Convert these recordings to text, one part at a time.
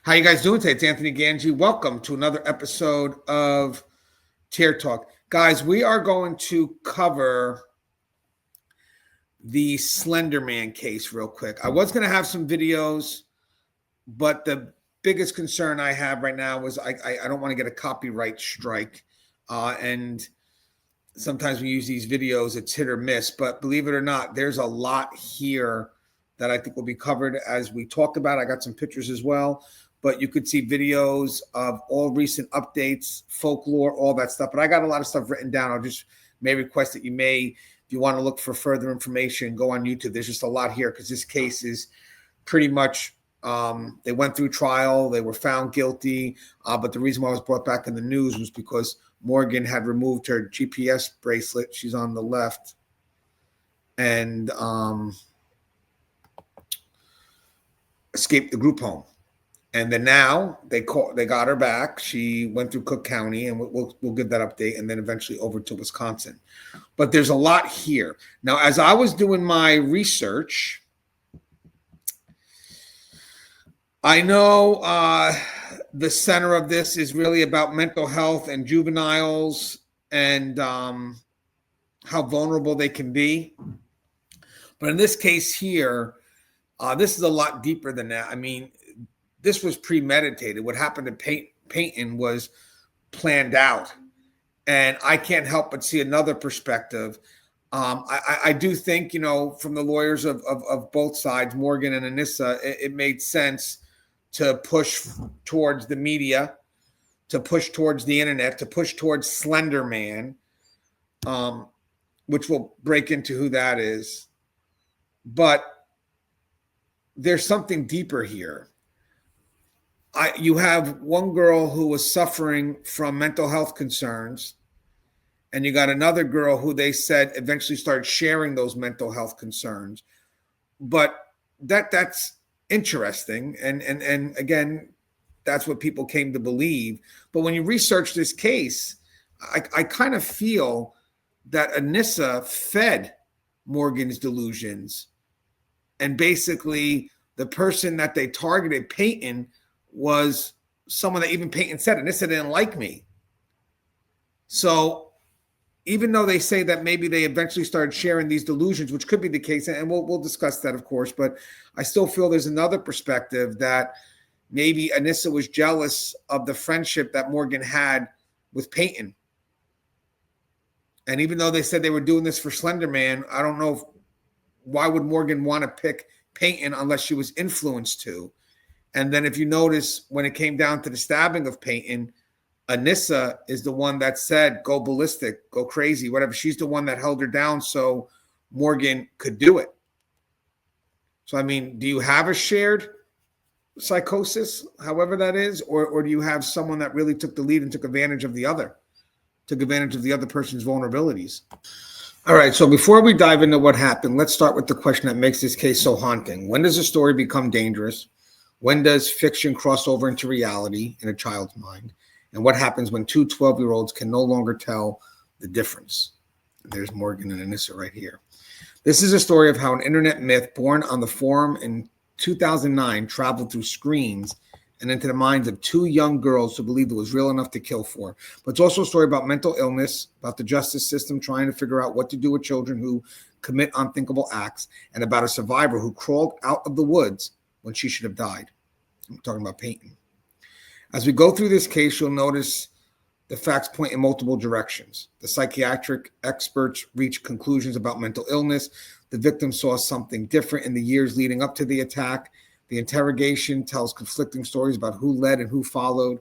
How you guys doing today? It's Anthony Ganji. Welcome to another episode of Tear Talk. Guys, we are going to cover the Slender Man case real quick. I was going to have some videos, but the biggest concern I have right now is I don't want to get a copyright strike. And sometimes we use these videos, it's hit or miss. But believe it or not, there's a lot here that I think will be covered as we talk about. I got some pictures as well. But you could see videos of all recent updates, folklore, all that stuff. But I got a lot of stuff written down. I'll just may request that if you want to look for further information, go on YouTube. There's just a lot here because this case is pretty much, they went through trial. They were found guilty. But the reason why I was brought back in the news was because Morgan had removed her GPS bracelet. She's on the left. And escaped the group home. And then now they got her back. She went through Cook County, and we'll give that update, and then eventually over to Wisconsin. But there's a lot here. Now, as I was doing my research, I know the center of this is really about mental health and juveniles and how vulnerable they can be. But in this case here, this is a lot deeper than that. I mean, this was premeditated. What happened to Peyton was planned out. And I can't help but see another perspective. I do think, from the lawyers of both sides, Morgan and Anissa, it made sense to push towards the media, to push towards the internet, to push towards Slender Man, which we'll break into who that is. But there's something deeper here. You have one girl who was suffering from mental health concerns, and you got another girl who they said eventually started sharing those mental health concerns. But that's interesting, and again, that's what people came to believe. But when you research this case, I kind of feel that Anissa fed Morgan's delusions, and basically the person that they targeted, Peyton, was someone that even Peyton said, Anissa didn't like me. So even though they say that maybe they eventually started sharing these delusions, which could be the case, and we'll discuss that, of course, but I still feel there's another perspective that maybe Anissa was jealous of the friendship that Morgan had with Peyton. And even though they said they were doing this for Slender Man, I don't know why would Morgan want to pick Peyton unless she was influenced to. And then if you notice, when it came down to the stabbing of Peyton, Anissa is the one that said, go ballistic, go crazy, whatever. She's the one that held her down so Morgan could do it. So, I mean, do you have a shared psychosis, however that is, or do you have someone that really took the lead and took advantage of the other person's vulnerabilities? All right, so before we dive into what happened, let's start with the question that makes this case so haunting. When does a story become dangerous? When does fiction cross over into reality in a child's mind? And what happens when two 12-year-olds can no longer tell the difference? There's Morgan and Anissa right here. This is a story of how an internet myth born on the forum in 2009 traveled through screens and into the minds of two young girls who believed it was real enough to kill for. But it's also a story about mental illness, about the justice system trying to figure out what to do with children who commit unthinkable acts, and about a survivor who crawled out of the woods when she should have died. I'm talking about Peyton. As we go through this case, you'll notice the facts point in multiple directions. The psychiatric experts reach conclusions about mental illness. The victim saw something different in the years leading up to the attack. The interrogation tells conflicting stories about who led and who followed.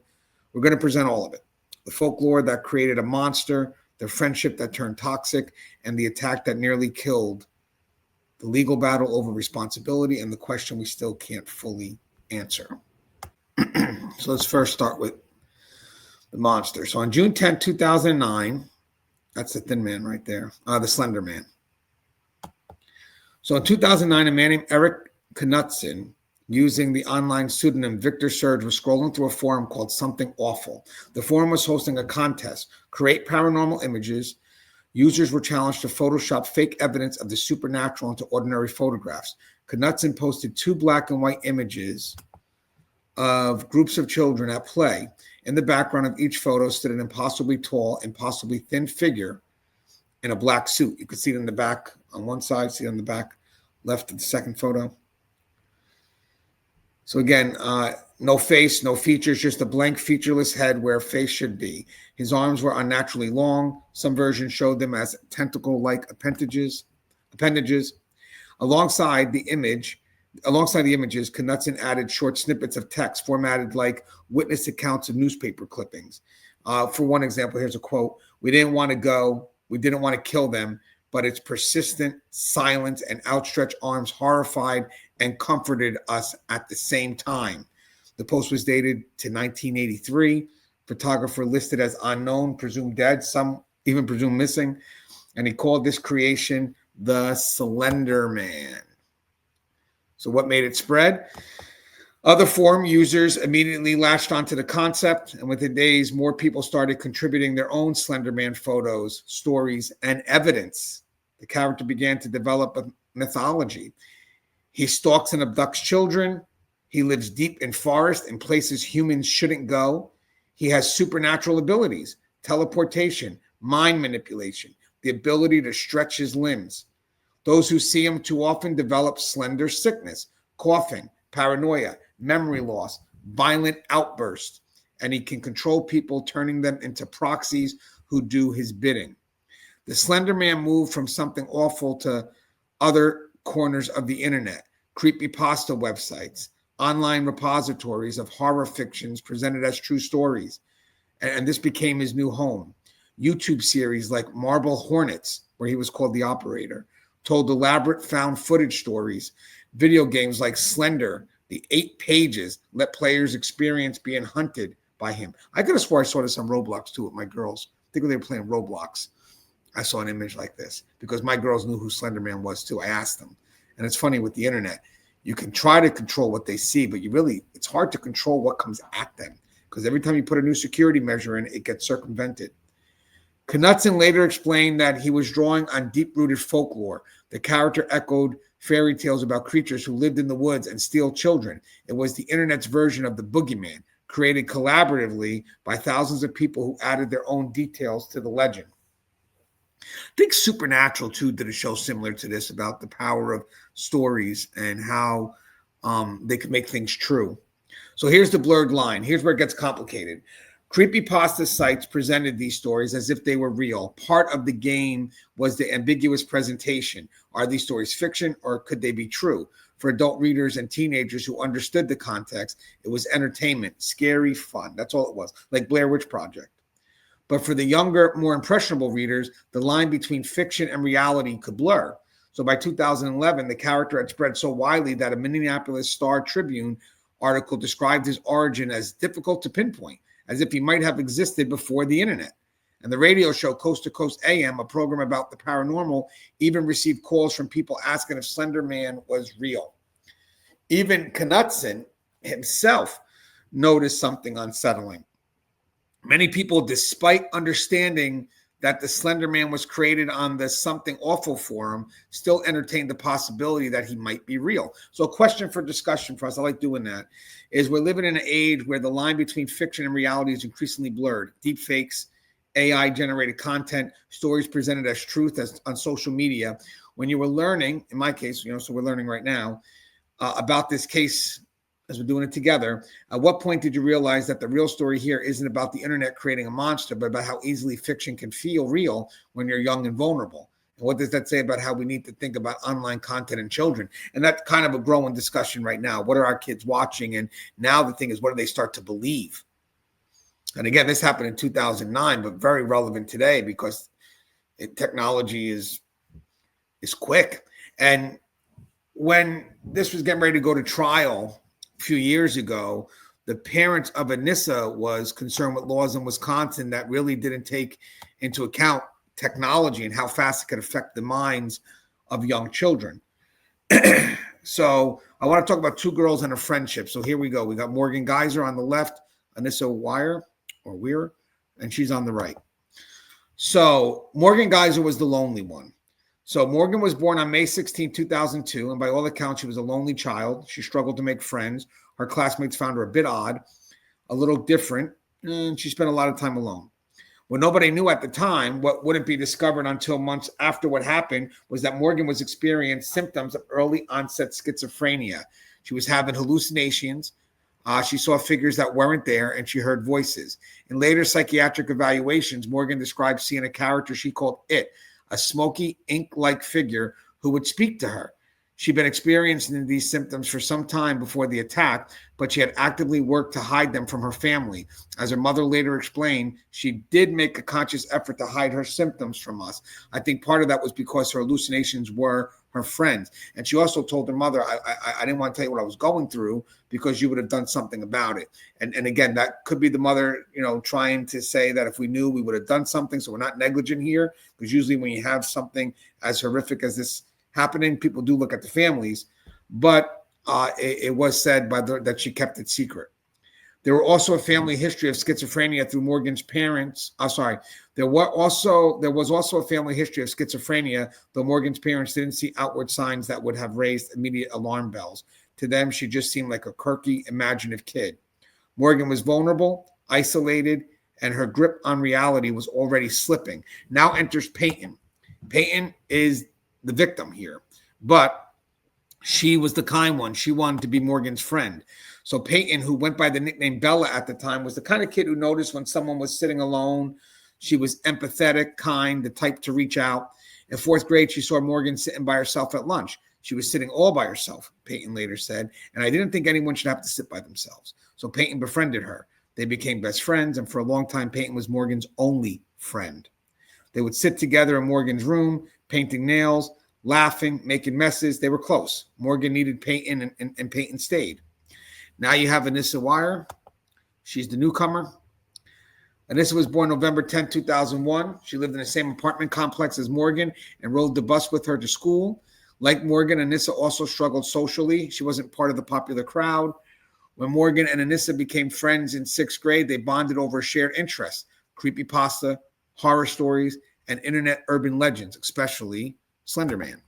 We're going to present all of it. The folklore that created a monster, the friendship that turned toxic, and the attack that nearly killed. The legal battle over responsibility, and the question we still can't fully answer. So let's first start with the monster. So on June 10, 2009, that's the thin man right there, the Slender Man. So in 2009, a man named Eric Knutson, using the online pseudonym Victor Surge, was scrolling through a forum called Something Awful. The forum was hosting a contest, create paranormal images. Users were challenged to Photoshop fake evidence of the supernatural into ordinary photographs. Knutson posted 2 black and white images of groups of children at play. In the background of each photo stood an impossibly tall, impossibly thin figure in a black suit. You could see it in the back on one side, see it on the back left of the second photo. So again, no face, no features, just a blank featureless head where a face should be. His arms were unnaturally long. Some versions showed them as tentacle-like appendages. Alongside the images, Knutson added short snippets of text formatted like witness accounts of newspaper clippings. For one example, here's a quote: "We didn't want to go. We didn't want to kill them, but its persistent silence and outstretched arms horrified and comforted us at the same time." The post was dated to 1983. Photographer listed as unknown, presumed dead, some even presumed missing. And he called this creation the Slender Man. So what made it spread? Other forum users immediately latched onto the concept, and within days, more people started contributing their own Slender Man photos, stories, and evidence. The character began to develop a mythology. He stalks and abducts children. He lives deep in forests in places humans shouldn't go. He has supernatural abilities, teleportation, mind manipulation, the ability to stretch his limbs. Those who see him too often develop slender sickness, coughing, paranoia, memory loss, violent outbursts, and he can control people, turning them into proxies who do his bidding. The Slender Man moved from something awful to other corners of the internet, creepypasta websites, online repositories of horror fictions presented as true stories. And this became his new home. YouTube series like Marble Hornets, where he was called the operator, told elaborate found footage stories. Video games like Slender, the 8 pages, let players experience being hunted by him. I could have swore I saw this on Roblox too with my girls. I think when they were playing Roblox, I saw an image like this because my girls knew who Slender Man was too. I asked them. And it's funny with the internet, you can try to control what they see, but it's hard to control what comes at them because every time you put a new security measure in, it gets circumvented. Knutson later explained that he was drawing on deep-rooted folklore. The character echoed fairy tales about creatures who lived in the woods and steal children. It was the internet's version of the boogeyman, created collaboratively by thousands of people who added their own details to the legend. I think Supernatural, too, did a show similar to this about the power of stories and how they could make things true. So here's the blurred line. Here's where it gets complicated. Creepypasta sites presented these stories as if they were real. Part of the game was the ambiguous presentation. Are these stories fiction or could they be true? For adult readers and teenagers who understood the context, it was entertainment, scary fun. That's all it was, like Blair Witch Project. But for the younger, more impressionable readers, the line between fiction and reality could blur. So by 2011, the character had spread so widely that a Minneapolis Star-Tribune article described his origin as difficult to pinpoint, as if he might have existed before the internet. And the radio show Coast to Coast AM, a program about the paranormal, even received calls from people asking if Slender Man was real. Even Knutson himself noticed something unsettling. Many people, despite understanding that the Slender Man was created on the Something Awful forum, still entertained the possibility that he might be real. So a question for discussion for us, I like doing that, is we're living in an age where the line between fiction and reality is increasingly blurred. Deepfakes, AI-generated content, stories presented as truth on social media. When you were learning, in my case, so we're learning right now, about this case as we're doing it together, at what point did you realize that the real story here isn't about the internet creating a monster, but about how easily fiction can feel real when you're young and vulnerable? And what does that say about how we need to think about online content and children? And that's kind of a growing discussion right now. What are our kids watching? And now the thing is, what do they start to believe? And again, this happened in 2009, but very relevant today because technology is quick. And when this was getting ready to go to trial a few years ago, the parents of Anissa was concerned with laws in Wisconsin that really didn't take into account technology and how fast it could affect the minds of young children. So I want to talk about two girls and a friendship. So here we go. We got Morgan Geyser on the left, Anissa Weir, and she's on the right. So Morgan Geyser was the lonely one. So Morgan was born on May 16, 2002, and by all accounts, she was a lonely child. She struggled to make friends. Her classmates found her a bit odd, a little different, and she spent a lot of time alone. What nobody knew at the time, what wouldn't be discovered until months after what happened, was that Morgan was experiencing symptoms of early onset schizophrenia. She was having hallucinations. She saw figures that weren't there, and she heard voices. In later psychiatric evaluations, Morgan described seeing a character she called It, a smoky, ink-like figure who would speak to her. She'd been experiencing these symptoms for some time before the attack, but she had actively worked to hide them from her family. As her mother later explained, she did make a conscious effort to hide her symptoms from us. I think part of that was because her hallucinations were her friends. And she also told her mother, I didn't want to tell you what I was going through because you would have done something about it. And again, that could be the mother, trying to say that if we knew, we would have done something. So we're not negligent here, because usually when you have something as horrific as this happening, people do look at the families. But it was said that she kept it secret. There were also a family history of schizophrenia through Morgan's parents. There was also a family history of schizophrenia, though Morgan's parents didn't see outward signs that would have raised immediate alarm bells. To them, she just seemed like a quirky, imaginative kid. Morgan was vulnerable, isolated, and her grip on reality was already slipping. Now enters Peyton. Peyton is the victim here, but she was the kind one. She wanted to be Morgan's friend. So Peyton, who went by the nickname Bella at the time, was the kind of kid who noticed when someone was sitting alone. She was empathetic, kind, the type to reach out. In fourth grade, she saw Morgan sitting by herself at lunch. She was sitting all by herself, Peyton later said, and I didn't think anyone should have to sit by themselves. So Peyton befriended her. They became best friends, and for a long time, Peyton was Morgan's only friend. They would sit together in Morgan's room, painting nails, laughing, making messes. They were close. Morgan needed Peyton, and Peyton stayed. Now you have Anissa Wire. She's the newcomer. Anissa was born November 10, 2001. She lived in the same apartment complex as Morgan and rode the bus with her to school. Like Morgan, Anissa also struggled socially. She wasn't part of the popular crowd. When Morgan and Anissa became friends in sixth grade, they bonded over shared interests: creepypasta, horror stories, and internet urban legends, especially Slender Man.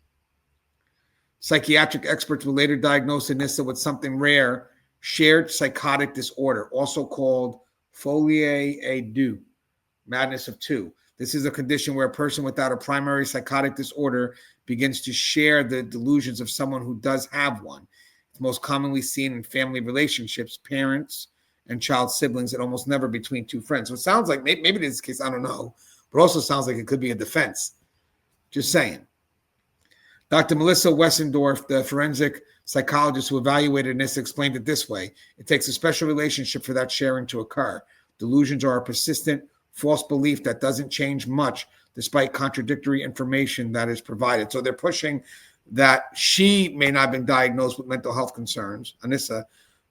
Psychiatric experts will later diagnose Anissa with something rare, shared psychotic disorder, also called folie à deux, madness of two. This is a condition where a person without a primary psychotic disorder begins to share the delusions of someone who does have one. It's most commonly seen in family relationships, parents and child siblings, and almost never between two friends. So it sounds like, maybe in this case, I don't know, but also sounds like it could be a defense. Just saying. Dr. Melissa Wessendorf, the forensic psychologist who evaluated Anissa, explained it this way: it takes a special relationship for that sharing to occur. Delusions are a persistent, false belief that doesn't change much despite contradictory information that is provided. So they're pushing that she may not have been diagnosed with mental health concerns, Anissa,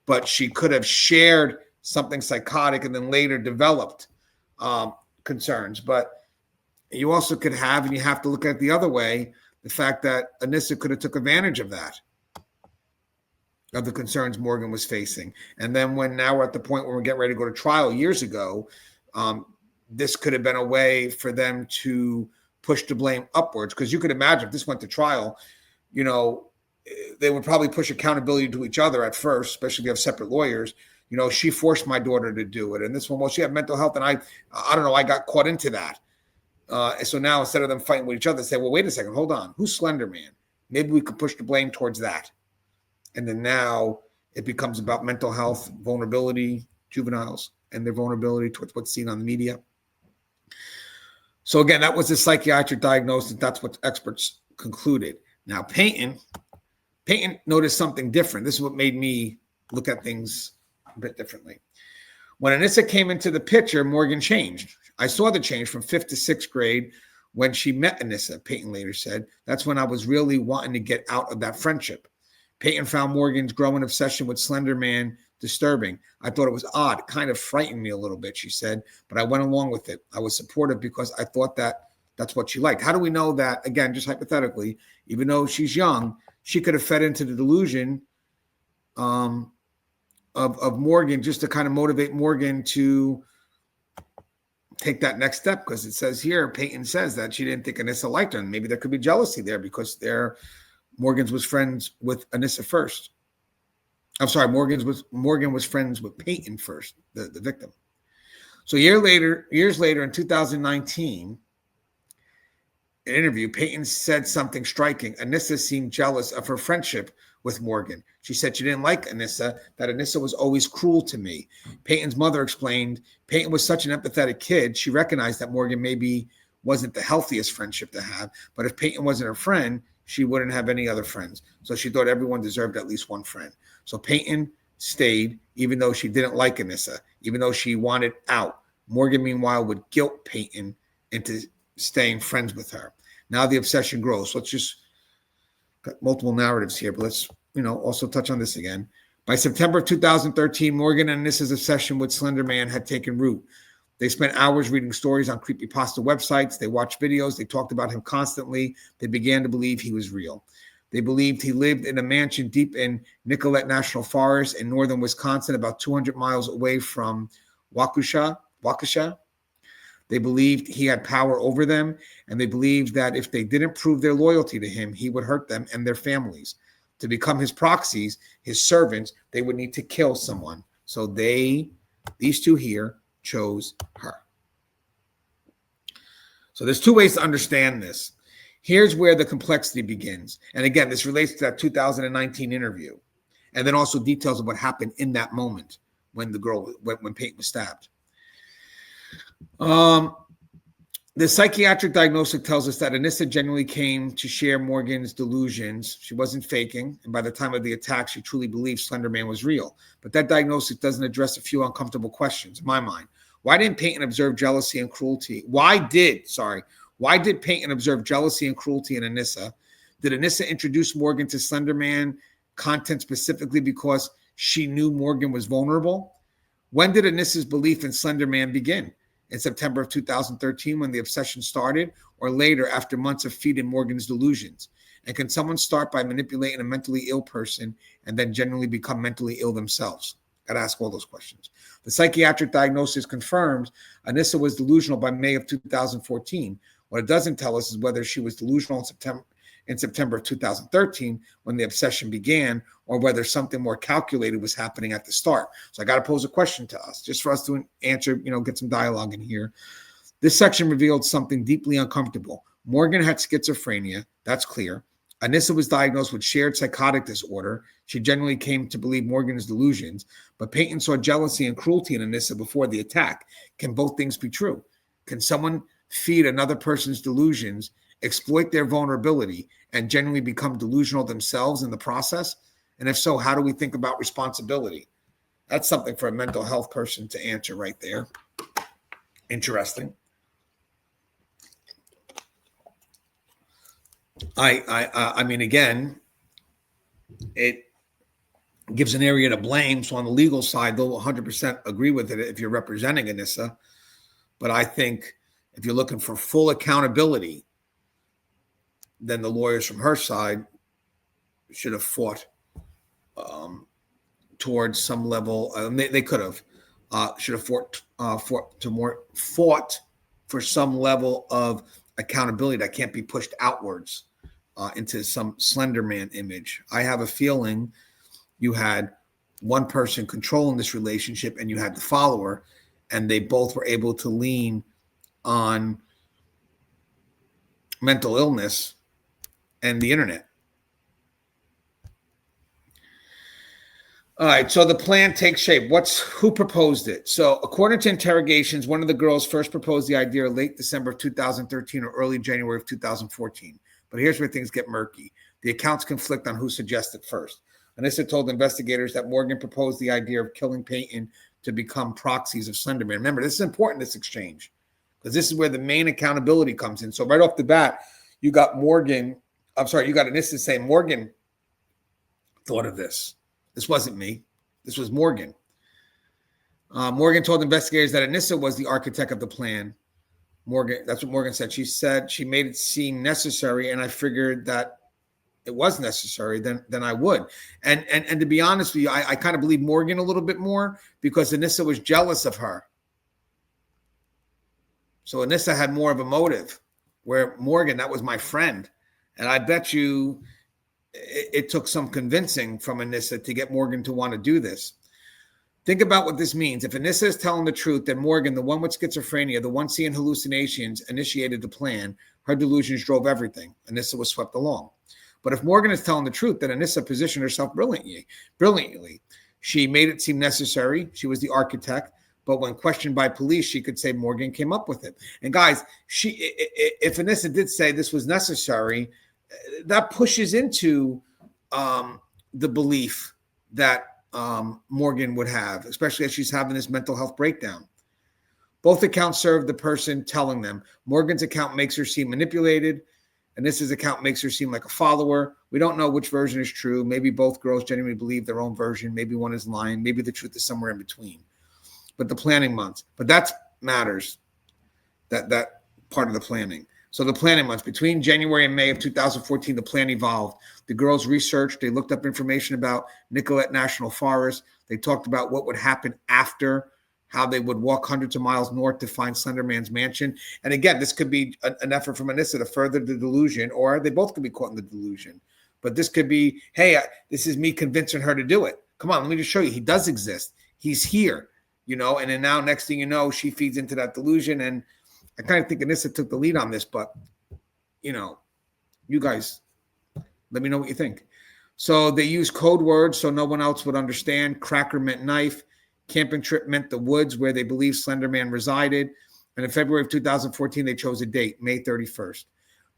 but she could have shared something psychotic and then later developed concerns. But you also could have, and you have to look at it the other way, the fact that Anissa could have took advantage of that, of the concerns Morgan was facing. And then now we're at the point where we're getting ready to go to trial years ago, this could have been a way for them to push the blame upwards. Because you could imagine if this went to trial, they would probably push accountability to each other at first, especially if you have separate lawyers. She forced my daughter to do it. And this one, well, she had mental health, and I don't know, I got caught into that. So now instead of them fighting with each other, say, well, wait a second, hold on. Who's Slender Man? Maybe we could push the blame towards that. And then now it becomes about mental health, vulnerability, juveniles, and their vulnerability towards what's seen on the media. So again, that was a psychiatric diagnosis. That's what experts concluded. Now, Peyton noticed something different. This is what made me look at things a bit differently. When Anissa came into the picture, Morgan changed. I saw the change from fifth to sixth grade when she met Anissa, Peyton later said. That's when I was really wanting to get out of that friendship. Peyton found Morgan's growing obsession with Slender Man disturbing. I thought it was odd. It kind of frightened me a little bit, she said, but I went along with it. I was supportive because I thought that's what she liked. How do we know that, again, just hypothetically, even though she's young, she could have fed into the delusion of Morgan just to kind of motivate Morgan to take that next step? Because it says here, Peyton says that she didn't think Anissa liked her, and maybe there could be jealousy there because Morgan's was friends with Anissa first. I'm sorry, Morgan was friends with Peyton first, the victim. So years later in 2019, an interview, Peyton said something striking. Anissa seemed jealous of her friendship with Morgan. She said she didn't like Anissa, that Anissa was always cruel to me. Peyton's mother explained Peyton was such an empathetic kid. She recognized that Morgan maybe wasn't the healthiest friendship to have, but if Peyton wasn't her friend, she wouldn't have any other friends. So she thought everyone deserved at least one friend. So Peyton stayed, even though she didn't like Anissa, even though she wanted out. Morgan, meanwhile, would guilt Peyton into staying friends with her. Now the obsession grows. Let's just got multiple narratives here, but let's also touch on this again. By September of 2013, Morgan and Anissa's obsession with Slender Man had taken root. They spent hours reading stories on creepypasta websites. They watched videos. They talked about him constantly. They began to believe he was real. They believed he lived in a mansion deep in Nicollet National Forest in northern Wisconsin, about 200 miles away from Waukesha. They believed he had power over them, and they believed that if they didn't prove their loyalty to him, he would hurt them and their families. To become his proxies, his servants, they would need to kill someone. So these two here, chose her. So there's two ways to understand this. Here's where the complexity begins. And again, this relates to that 2019 interview. And then also details of what happened in that moment when Peyton was stabbed. The psychiatric diagnosis tells us that Anissa genuinely came to share Morgan's delusions. She wasn't faking, and by the time of the attack, she truly believed Slender Man was real. But that diagnosis doesn't address a few uncomfortable questions in my mind. Why didn't Peyton observe jealousy and cruelty? Why did Peyton observe jealousy and cruelty in Anissa? Did Anissa introduce Morgan to Slender Man content specifically because she knew Morgan was vulnerable? When did Anissa's belief in Slender Man begin? In September of 2013 when the obsession started, or later after months of feeding Morgan's delusions? And can someone start by manipulating a mentally ill person and then generally become mentally ill themselves? Got to ask all those questions. The psychiatric diagnosis confirms Anissa was delusional by May of 2014. What it doesn't tell us is whether she was delusional in September of 2013 when the obsession began, or whether something more calculated was happening at the start. So I got to pose a question to us, just for us to answer, get some dialogue in here. This section revealed something deeply uncomfortable. Morgan had schizophrenia, that's clear. Anissa was diagnosed with shared psychotic disorder. She genuinely came to believe Morgan's delusions, but Peyton saw jealousy and cruelty in Anissa before the attack. Can both things be true? Can someone feed another person's delusions, exploit their vulnerability, and genuinely become delusional themselves in the process? And if so, how do we think about responsibility? That's something for a mental health person to answer right there. Interesting. I mean, again, it gives an area to blame. So on the legal side, they'll 100% agree with it if you're representing Anissa. But I think if you're looking for full accountability, then the lawyers from her side should have fought towards some level. They could have should have fought for some level of accountability that can't be pushed outwards into some Slender Man image. I have a feeling you had one person controlling this relationship and you had the follower, and they both were able to lean on mental illness and the internet. All right, so the plan takes shape. Who proposed it? So according to interrogations, one of the girls first proposed the idea late December of 2013 or early January of 2014. But here's where things get murky. The accounts conflict on who suggested first. Anissa told investigators that Morgan proposed the idea of killing Peyton to become proxies of Slender Man. Remember, this is important, this exchange, because this is where the main accountability comes in. So right off the bat, you got Anissa saying Morgan thought of this. This wasn't me. This was Morgan. Morgan told investigators that Anissa was the architect of the plan. That's what Morgan said. She said she made it seem necessary, and I figured that it was necessary, then I would. And to be honest with you, I kind of believe Morgan a little bit more because Anissa was jealous of her. So Anissa had more of a motive, where Morgan, that was my friend. And I bet you it took some convincing from Anissa to get Morgan to want to do this. Think about what this means. If Anissa is telling the truth, then Morgan, the one with schizophrenia, the one seeing hallucinations, initiated the plan. Her delusions drove everything. Anissa was swept along. But if Morgan is telling the truth, then Anissa positioned herself brilliantly. She made it seem necessary. She was the architect. But when questioned by police, she could say Morgan came up with it. And guys, if Anissa did say this was necessary, that pushes into the belief that Morgan would have, especially as she's having this mental health breakdown. Both accounts serve the person telling them. Morgan's account makes her seem manipulated, and Anissa's account makes her seem like a follower. We don't know which version is true. Maybe both girls genuinely believe their own version. Maybe one is lying. Maybe the truth is somewhere in between. But the planning months, but that matters, that part of the planning. So the planning months, between January and May of 2014, the plan evolved. The girls researched, they looked up information about Nicollet National Forest. They talked about what would happen after, how they would walk hundreds of miles north to find Slender Man's mansion. And again, this could be an effort from Anissa to further the delusion, or they both could be caught in the delusion. But this could be, hey, this is me convincing her to do it. Come on, let me just show you. He does exist. He's here, and then now next thing you know, she feeds into that delusion. And I kind of think Anissa took the lead on this, but, you guys, let me know what you think. So they used code words so no one else would understand. Cracker meant knife. Camping trip meant the woods where they believed Slender Man resided. And in February of 2014, they chose a date, May 31st.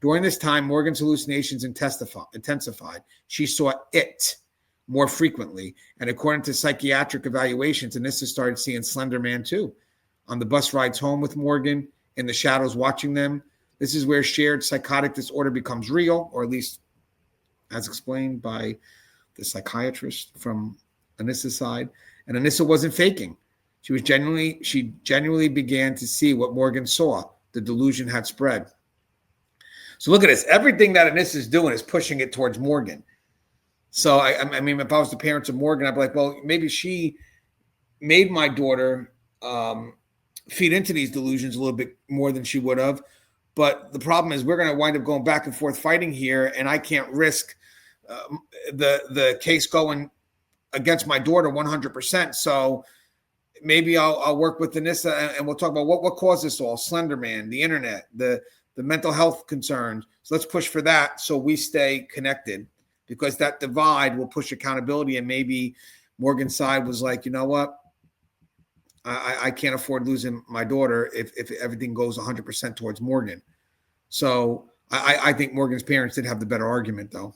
During this time, Morgan's hallucinations intensified. She saw it more frequently. And according to psychiatric evaluations, Anissa started seeing Slender Man too. On the bus rides home with Morgan, in the shadows watching them. This is where shared psychotic disorder becomes real, or at least as explained by the psychiatrist from Anissa's side. And Anissa wasn't faking. She genuinely began to see what Morgan saw. The delusion had spread. So look at this. Everything that Anissa is doing is pushing it towards Morgan. So I mean, if I was the parents of Morgan, I'd be like, well, maybe she made my daughter feed into these delusions a little bit more than she would have. But the problem is we're going to wind up going back and forth fighting here, and I can't risk the case going against my daughter 100%. So maybe I'll work with Anissa and we'll talk about what caused this all. Slender Man, the internet, the mental health concerns. So let's push for that so we stay connected, because that divide will push accountability. And maybe Morgan's side was like, you know what? I can't afford losing my daughter if everything goes 100% towards Morgan. So I think Morgan's parents did have the better argument, though.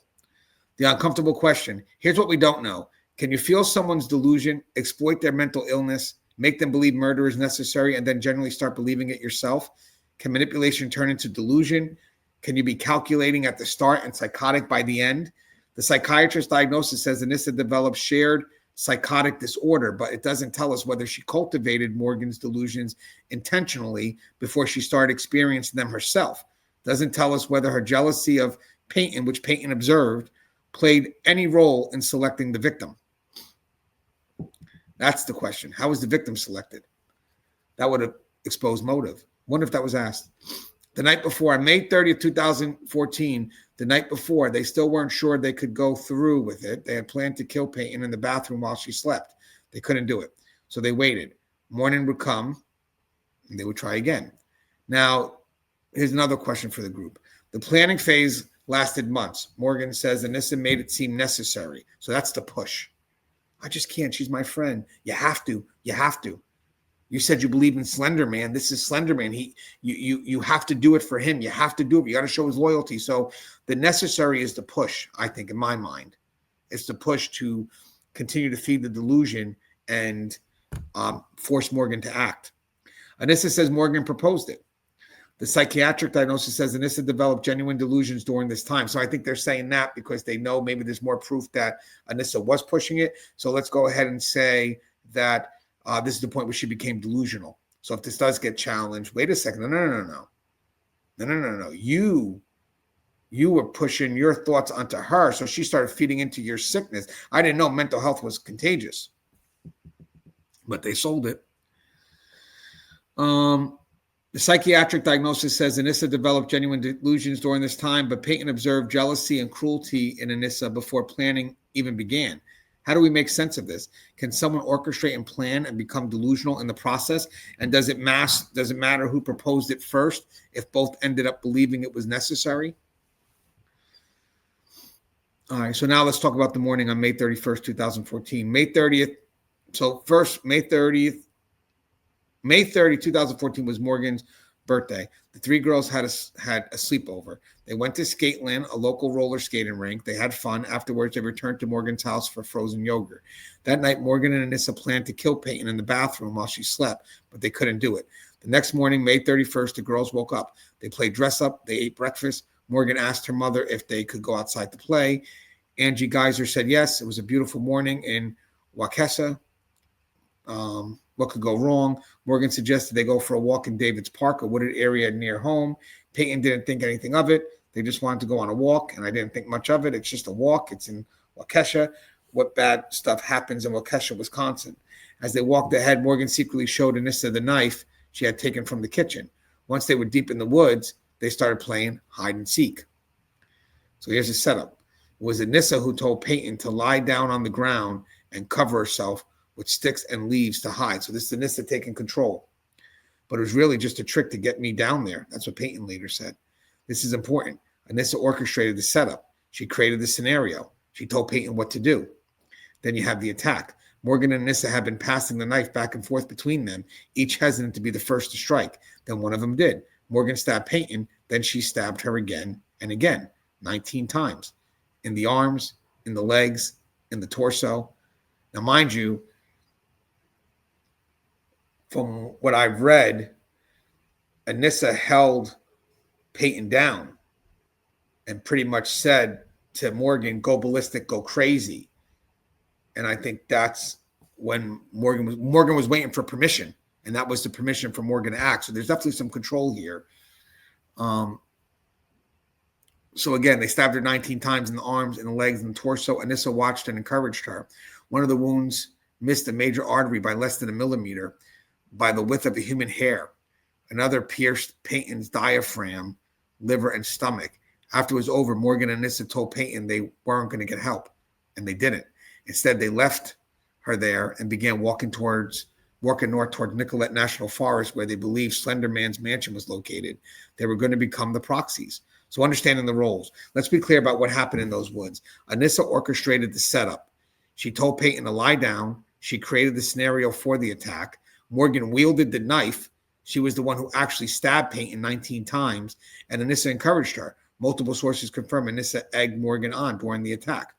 The uncomfortable question. Here's what we don't know. Can you feel someone's delusion, exploit their mental illness, make them believe murder is necessary, and then generally start believing it yourself? Can manipulation turn into delusion? Can you be calculating at the start and psychotic by the end? The psychiatrist's diagnosis says Anissa developed shared psychotic disorder, but it doesn't tell us whether she cultivated Morgan's delusions intentionally before she started experiencing them herself. Doesn't tell us whether her jealousy of Peyton, which Peyton observed, played any role in selecting the victim. That's the question. How was the victim selected? That would have exposed motive. Wonder if that was asked. The night before, on May 30th, 2014, the night before, they still weren't sure they could go through with it. They had planned to kill Peyton in the bathroom while she slept. They couldn't do it. So they waited. Morning would come, and they would try again. Now, here's another question for the group. The planning phase lasted months. Morgan says Anissa made it seem necessary. So that's the push. I just can't. She's my friend. You have to. You have to. You said you believe in Slender Man. This is Slender Man. You have to do it for him. You have to do it. You got to show his loyalty. So the necessary is the push, I think, in my mind. It's the push to continue to feed the delusion and force Morgan to act. Anissa says Morgan proposed it. The psychiatric diagnosis says Anissa developed genuine delusions during this time. So I think they're saying that because they know maybe there's more proof that Anissa was pushing it. So let's go ahead and say that this is the point where she became delusional. So if this does get challenged, wait a second. No. You were pushing your thoughts onto her. So she started feeding into your sickness. I didn't know mental health was contagious, but they sold it. The psychiatric diagnosis says Anissa developed genuine delusions during this time, but Peyton observed jealousy and cruelty in Anissa before planning even began. How do we make sense of this? Can someone orchestrate and plan and become delusional in the process? And does it matter who proposed it first if both ended up believing it was necessary? All right, so now let's talk about the morning on May 31st, 2014. May 30th. So first, May 30th, May 30, 2014 was Morgan's birthday. The three girls had a sleepover. They went to Skateland, a local roller skating rink. They had fun. Afterwards, they returned to Morgan's house for frozen yogurt. That night, Morgan and Anissa planned to kill Peyton in the bathroom while she slept, but they couldn't do it. The next morning, May 31st, the girls woke up. They played dress up. They ate breakfast. Morgan asked her mother if they could go outside to play. Angie Geyser said yes. It was a beautiful morning in Waukesha. What could go wrong? Morgan suggested they go for a walk in David's Park, a wooded area near home. Peyton didn't think anything of it. They just wanted to go on a walk, and I didn't think much of it. It's just a walk. It's in Waukesha. What bad stuff happens in Waukesha, Wisconsin? As they walked ahead, Morgan secretly showed Anissa the knife she had taken from the kitchen. Once they were deep in the woods, they started playing hide and seek. So here's the setup. It was Anissa who told Peyton to lie down on the ground and cover herself with sticks and leaves to hide. So this is Anissa taking control. But it was really just a trick to get me down there. That's what Peyton later said. This is important. Anissa orchestrated the setup. She created the scenario. She told Peyton what to do. Then you have the attack. Morgan and Anissa had been passing the knife back and forth between them, each hesitant to be the first to strike. Then one of them did. Morgan stabbed Peyton. Then she stabbed her again and again, 19 times. In the arms, in the legs, in the torso. Now, mind you, from what I've read, Anissa held Peyton down and pretty much said to Morgan, go ballistic, go crazy. And I think that's when Morgan was waiting for permission. And that was the permission for Morgan to act. So there's definitely some control here. So again, they stabbed her 19 times in the arms, in the legs, and the torso. Anissa watched and encouraged her. One of the wounds missed a major artery by less than a millimeter, by the width of a human hair. Another pierced Peyton's diaphragm, liver, and stomach. After it was over, Morgan and Anissa told Peyton they weren't going to get help, and they didn't. Instead, they left her there and began walking north towards Nicollet National Forest, where they believed Slender Man's mansion was located. They were going to become the proxies. So understanding the roles. Let's be clear about what happened in those woods. Anissa orchestrated the setup. She told Peyton to lie down. She created the scenario for the attack. Morgan wielded the knife. She was the one who actually stabbed Peyton 19 times, and Anissa encouraged her. Multiple sources confirm Anissa egged Morgan on during the attack.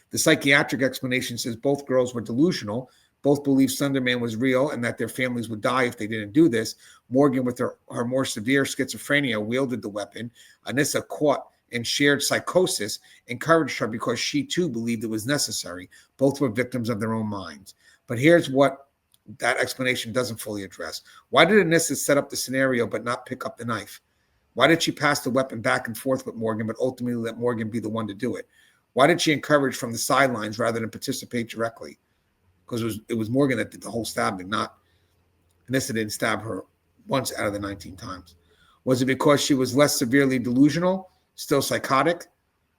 The psychiatric explanation says both girls were delusional. Both believed Slender Man was real and that their families would die if they didn't do this. Morgan, with her more severe schizophrenia, wielded the weapon. Anissa, caught in shared psychosis, encouraged her because she too believed it was necessary. Both were victims of their own minds. But here's what that explanation doesn't fully address. Why did Anissa set up the scenario but not pick up the knife? Why did she pass the weapon back and forth with Morgan but ultimately let Morgan be the one to do it? Why did she encourage from the sidelines rather than participate directly? Because it was Morgan that did the whole stabbing, not Anissa didn't stab her once out of the 19 times. Was it because she was less severely delusional, still psychotic,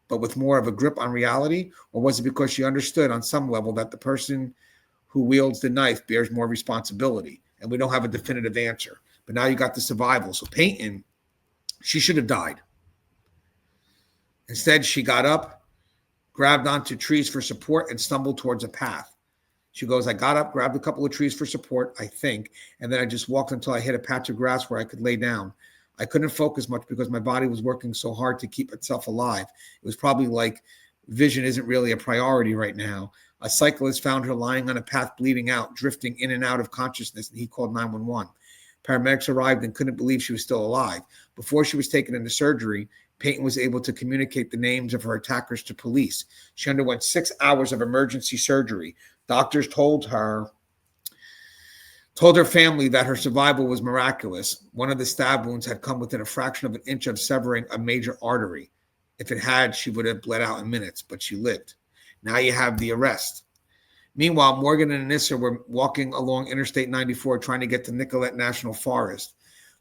but with more of a grip on reality? Or was it because she understood on some level that the person who wields the knife bears more responsibility? And we don't have a definitive answer. But now you got the survival. So Peyton, she should have died. Instead, she got up, grabbed onto trees for support, and stumbled towards a path. She goes, I got up, grabbed a couple of trees for support, I think, and then I just walked until I hit a patch of grass where I could lay down. I couldn't focus much because my body was working so hard to keep itself alive. It was probably like vision isn't really a priority right now. A cyclist found her lying on a path, bleeding out, drifting in and out of consciousness, and he called 911. Paramedics arrived and couldn't believe she was still alive. Before she was taken into surgery, Peyton was able to communicate the names of her attackers to police. She underwent 6 hours of emergency surgery. Doctors told her family that her survival was miraculous. One of the stab wounds had come within a fraction of an inch of severing a major artery. If it had, she would have bled out in minutes, but she lived. Now you have the arrest. Meanwhile, Morgan and Anissa were walking along Interstate 94 trying to get to Nicollet National Forest.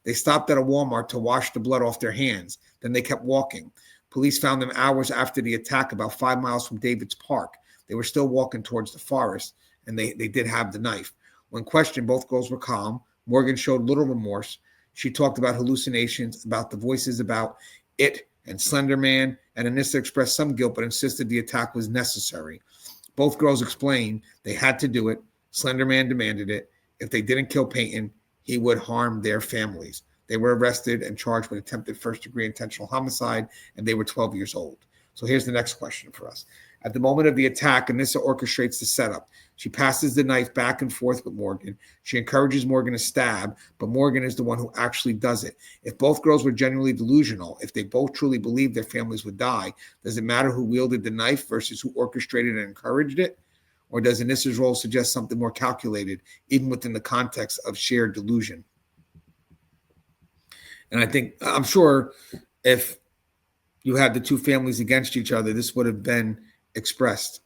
They stopped at a Walmart to wash the blood off their hands. Then they kept walking. Police found them hours after the attack about 5 miles from David's Park. They were still walking towards the forest, and they did have the knife. When questioned, both girls were calm. Morgan showed little remorse. She talked about hallucinations, about the voices about it and Slender Man, and Anissa expressed some guilt but insisted the attack was necessary. Both girls explained they had to do it. Slender Man demanded it. If they didn't kill Peyton, he would harm their families. They were arrested and charged with attempted first-degree intentional homicide, and they were 12 years old. So here's the next question for us. At the moment of the attack, Anissa orchestrates the setup. She passes the knife back and forth with Morgan. She encourages Morgan to stab, but Morgan is the one who actually does it. If both girls were genuinely delusional, if they both truly believed their families would die, does it matter who wielded the knife versus who orchestrated and encouraged it? Or does Anissa's role suggest something more calculated, even within the context of shared delusion? And I'm sure if you had the two families against each other, this would have been expressed.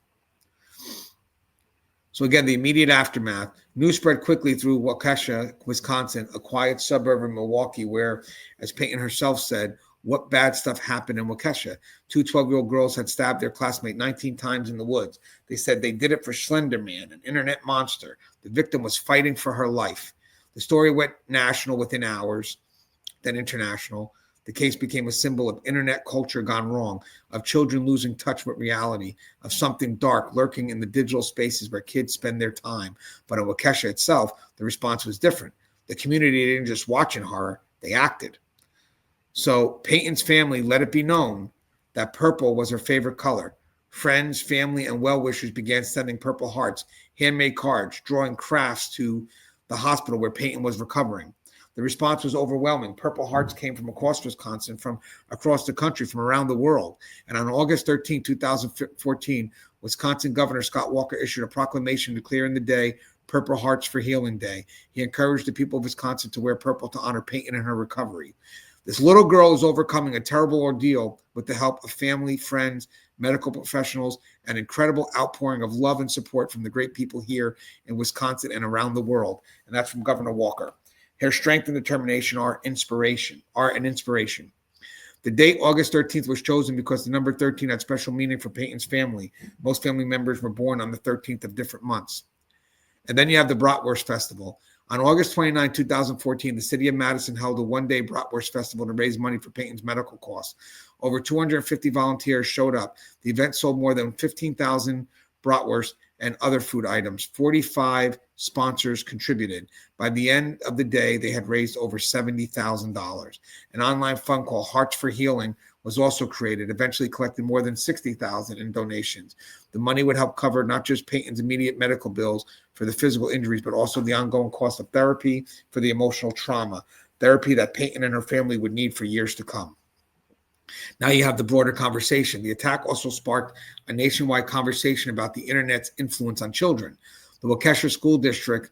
So again, the immediate aftermath. News spread quickly through Waukesha, Wisconsin, a quiet suburb of Milwaukee, where, as Peyton herself said, what bad stuff happened in Waukesha? Two 12-year-old girls had stabbed their classmate 19 times in the woods. They said they did it for Slender Man, an internet monster. The victim was fighting for her life. The story went national within hours, then international. The case became a symbol of internet culture gone wrong, of children losing touch with reality, of something dark lurking in the digital spaces where kids spend their time. But in Waukesha itself, the response was different. The community didn't just watch in horror, they acted. So Peyton's family let it be known that purple was her favorite color. Friends, family, and well-wishers began sending Purple Hearts, handmade cards, drawing crafts to the hospital where Peyton was recovering. The response was overwhelming. Purple Hearts came from across Wisconsin, from across the country, from around the world. And on August 13, 2014, Wisconsin Governor Scott Walker issued a proclamation declaring the day Purple Hearts for Healing Day. He encouraged the people of Wisconsin to wear purple to honor Peyton and her recovery. This little girl is overcoming a terrible ordeal with the help of family, friends, medical professionals, and incredible outpouring of love and support from the great people here in Wisconsin and around the world. And that's from Governor Walker. Her strength and determination are an inspiration. The date, August 13th, was chosen because the number 13 had special meaning for Peyton's family. Most family members were born on the 13th of different months. And then you have the Bratwurst Festival. On August 29, 2014, the city of Madison held a one-day Bratwurst Festival to raise money for Peyton's medical costs. Over 250 volunteers showed up. The event sold more than 15,000 bratwurst and other food items. 45 sponsors contributed. By the end of the day, they had raised over $70,000. An online fund called Hearts for Healing was also created, eventually collecting more than $60,000 in donations. The money would help cover not just Peyton's immediate medical bills for the physical injuries, but also the ongoing cost of therapy for the emotional trauma, therapy that Peyton and her family would need for years to come. Now you have the broader conversation. The attack also sparked a nationwide conversation about the internet's influence on children. The Waukesha School District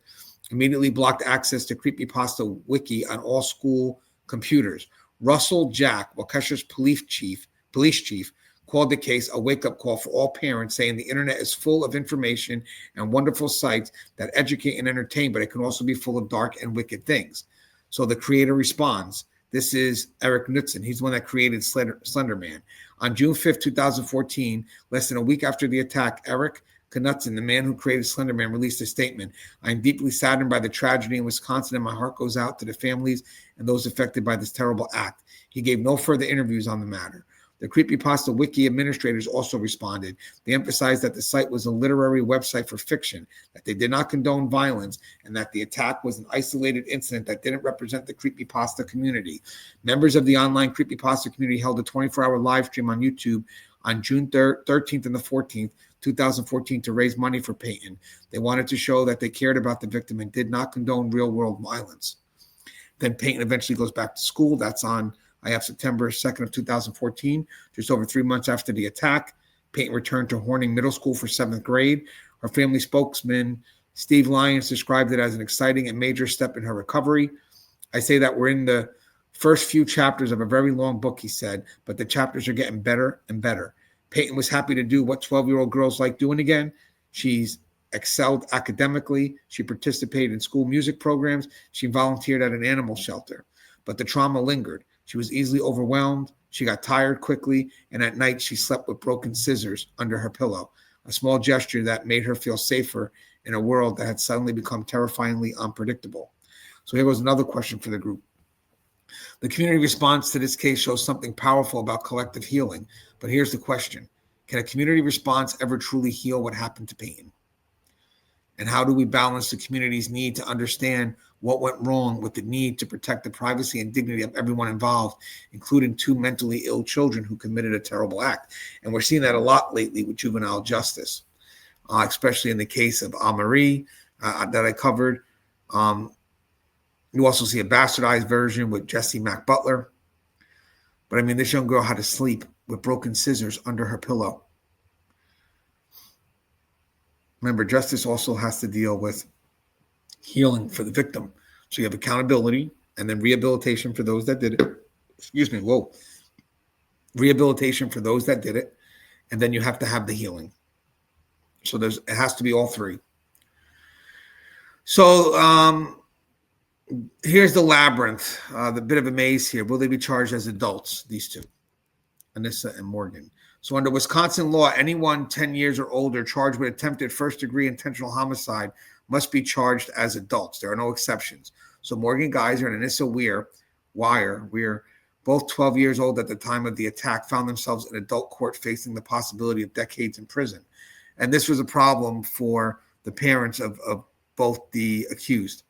immediately blocked access to Creepypasta Wiki on all school computers. Russell Jack, Waukesha's police chief, called the case a wake-up call for all parents, saying the internet is full of information and wonderful sites that educate and entertain, but it can also be full of dark and wicked things. So the creator responds. This is Eric Knudsen. He's the one that created Slender Man. On June 5th, 2014, less than a week after the attack, Eric Knudsen, the man who created Slender Man, released a statement. I am deeply saddened by the tragedy in Wisconsin, and my heart goes out to the families and those affected by this terrible act. He gave no further interviews on the matter. The Creepypasta Wiki administrators also responded. They emphasized that the site was a literary website for fiction, that they did not condone violence, and that the attack was an isolated incident that didn't represent the Creepypasta community. Members of the online Creepypasta community held a 24-hour live stream on YouTube on June 13th and the 14th, 2014, to raise money for Peyton. They wanted to show that they cared about the victim and did not condone real-world violence. Then Peyton eventually goes back to school. That's on September 2nd of 2014, just over 3 months after the attack. Peyton returned to Horning Middle School for 7th grade. Her family spokesman, Steve Lyons, described it as an exciting and major step in her recovery. I say that we're in the first few chapters of a very long book, he said, but the chapters are getting better and better. Peyton was happy to do what 12-year-old girls like doing again. She's excelled academically. She participated in school music programs. She volunteered at an animal shelter. but the trauma lingered. She was easily overwhelmed. She got tired quickly, and at night she slept with broken scissors under her pillow, a small gesture that made her feel safer in a world that had suddenly become terrifyingly unpredictable. So here goes another question for the group. The community response to this case shows something powerful about collective healing, but here's the question. Can a community response ever truly heal what happened to Peyton? And how do we balance the community's need to understand what went wrong with the need to protect the privacy and dignity of everyone involved, including two mentally ill children who committed a terrible act? And we're seeing that a lot lately with juvenile justice, especially in the case of Marie that I covered. You also see a bastardized version with Jesse Mack Butler. But I mean, this young girl had to sleep with broken scissors under her pillow. Remember, justice also has to deal with healing for the victim. So you have accountability and then rehabilitation for those that did it. Excuse me. Whoa. Rehabilitation for those that did it. And then you have to have the healing. So it has to be all three. So here's the labyrinth, the bit of a maze here. Will they be charged as adults, these two, Anissa and Morgan? So under Wisconsin law, anyone 10 years or older charged with attempted first-degree intentional homicide must be charged as adults. There are no exceptions. So Morgan Geyser and Anissa Weir, both 12 years old at the time of the attack, found themselves in adult court facing the possibility of decades in prison. And this was a problem for the parents of both the accused.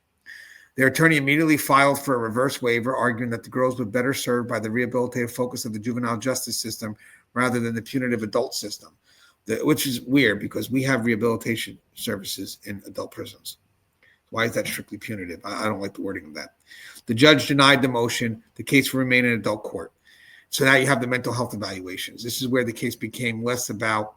Their attorney immediately filed for a reverse waiver, arguing that the girls were better served by the rehabilitative focus of the juvenile justice system rather than the punitive adult system, which is weird because we have rehabilitation services in adult prisons. Why is that strictly punitive? I don't like the wording of that. The judge denied the motion. The case will remain in adult court. So now you have the mental health evaluations. This is where the case became less about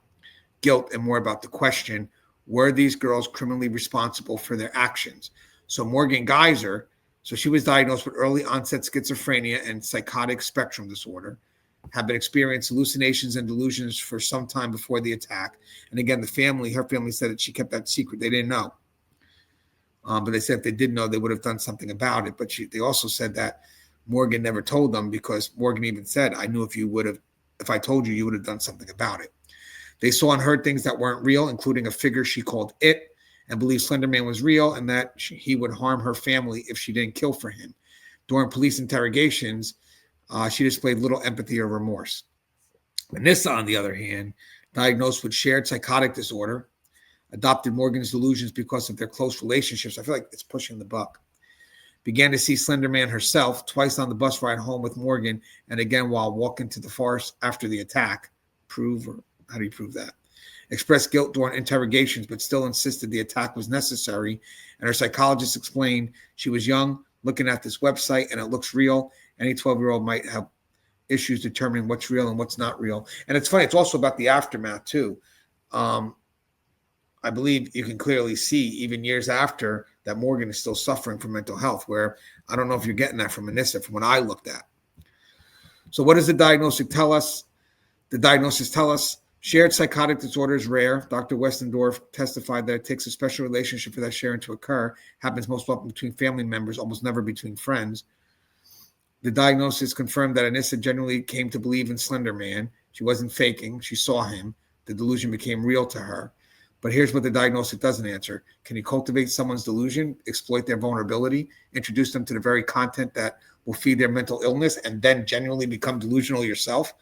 guilt and more about the question, were these girls criminally responsible for their actions? So Morgan Geyser, so she was diagnosed with early onset schizophrenia and psychotic spectrum disorder, had been experiencing hallucinations and delusions for some time before the attack. And again, her family said that she kept that secret. They didn't know. But they said if they did know, they would have done something about it. But they also said that Morgan never told them because Morgan even said, I knew if I told you, you would have done something about it. They saw and heard things that weren't real, including a figure she called it, and believed Slender Man was real and that he would harm her family if she didn't kill for him. During police interrogations, she displayed little empathy or remorse. Anissa, on the other hand, diagnosed with shared psychotic disorder, adopted Morgan's delusions because of their close relationships. I feel like it's pushing the buck. Began to see Slender Man herself twice on the bus ride home with Morgan and again while walking to the forest after the attack. How do you prove that? Expressed guilt during interrogations, but still insisted the attack was necessary. And her psychologist explained she was young, looking at this website, and it looks real. Any 12-year-old might have issues determining what's real and what's not real. And it's funny, it's also about the aftermath, too. I believe you can clearly see, even years after, that Morgan is still suffering from mental health, where I don't know if you're getting that from Anissa, from what I looked at. So what does the diagnosis tell us? The diagnosis tell us shared psychotic disorder is rare. Dr. Westendorf testified that it takes a special relationship for that sharing to occur. Happens most often between family members, almost never between friends. The diagnosis confirmed that Anissa genuinely came to believe in Slender Man. She wasn't faking. She saw him. The delusion became real to her. But here's what the diagnosis doesn't answer. Can you cultivate someone's delusion, exploit their vulnerability, introduce them to the very content that will feed their mental illness, and then genuinely become delusional yourself?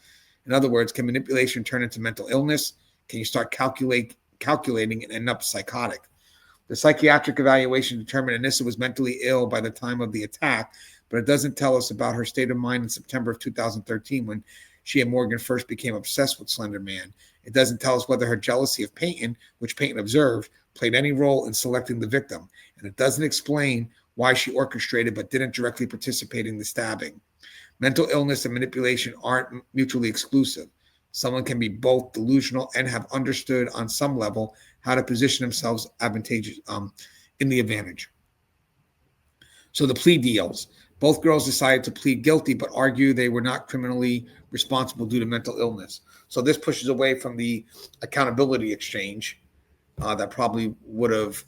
In other words, can manipulation turn into mental illness? Can you start calculating and end up psychotic? The psychiatric evaluation determined Anissa was mentally ill by the time of the attack, but it doesn't tell us about her state of mind in September of 2013 when she and Morgan first became obsessed with Slender Man. It doesn't tell us whether her jealousy of Peyton, which Peyton observed, played any role in selecting the victim. And it doesn't explain why she orchestrated but didn't directly participate in the stabbing. Mental illness and manipulation aren't mutually exclusive. Someone can be both delusional and have understood on some level how to position themselves advantageous in the advantage. So the plea deals. Both girls decided to plead guilty, but argue they were not criminally responsible due to mental illness. So this pushes away from the accountability exchange that probably would have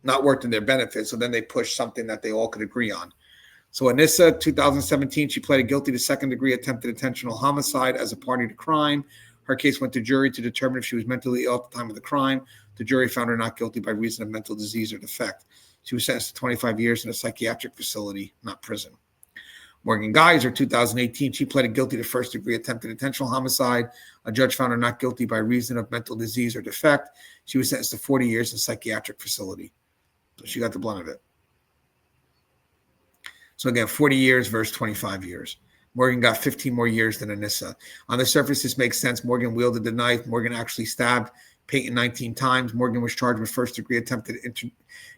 not worked in their benefit. So then they push something that they all could agree on. So Anissa, 2017, she pleaded guilty to second-degree attempted intentional homicide as a party to crime. Her case went to jury to determine if she was mentally ill at the time of the crime. The jury found her not guilty by reason of mental disease or defect. She was sentenced to 25 years in a psychiatric facility, not prison. Morgan Geyser, 2018, she pleaded guilty to first-degree attempted intentional homicide. A judge found her not guilty by reason of mental disease or defect. She was sentenced to 40 years in a psychiatric facility. So she got the blunt of it. So again, 40 years versus 25 years. Morgan got 15 more years than Anissa. On the surface, this makes sense. Morgan wielded the knife. Morgan actually stabbed Peyton 19 times. Morgan was charged with first-degree attempted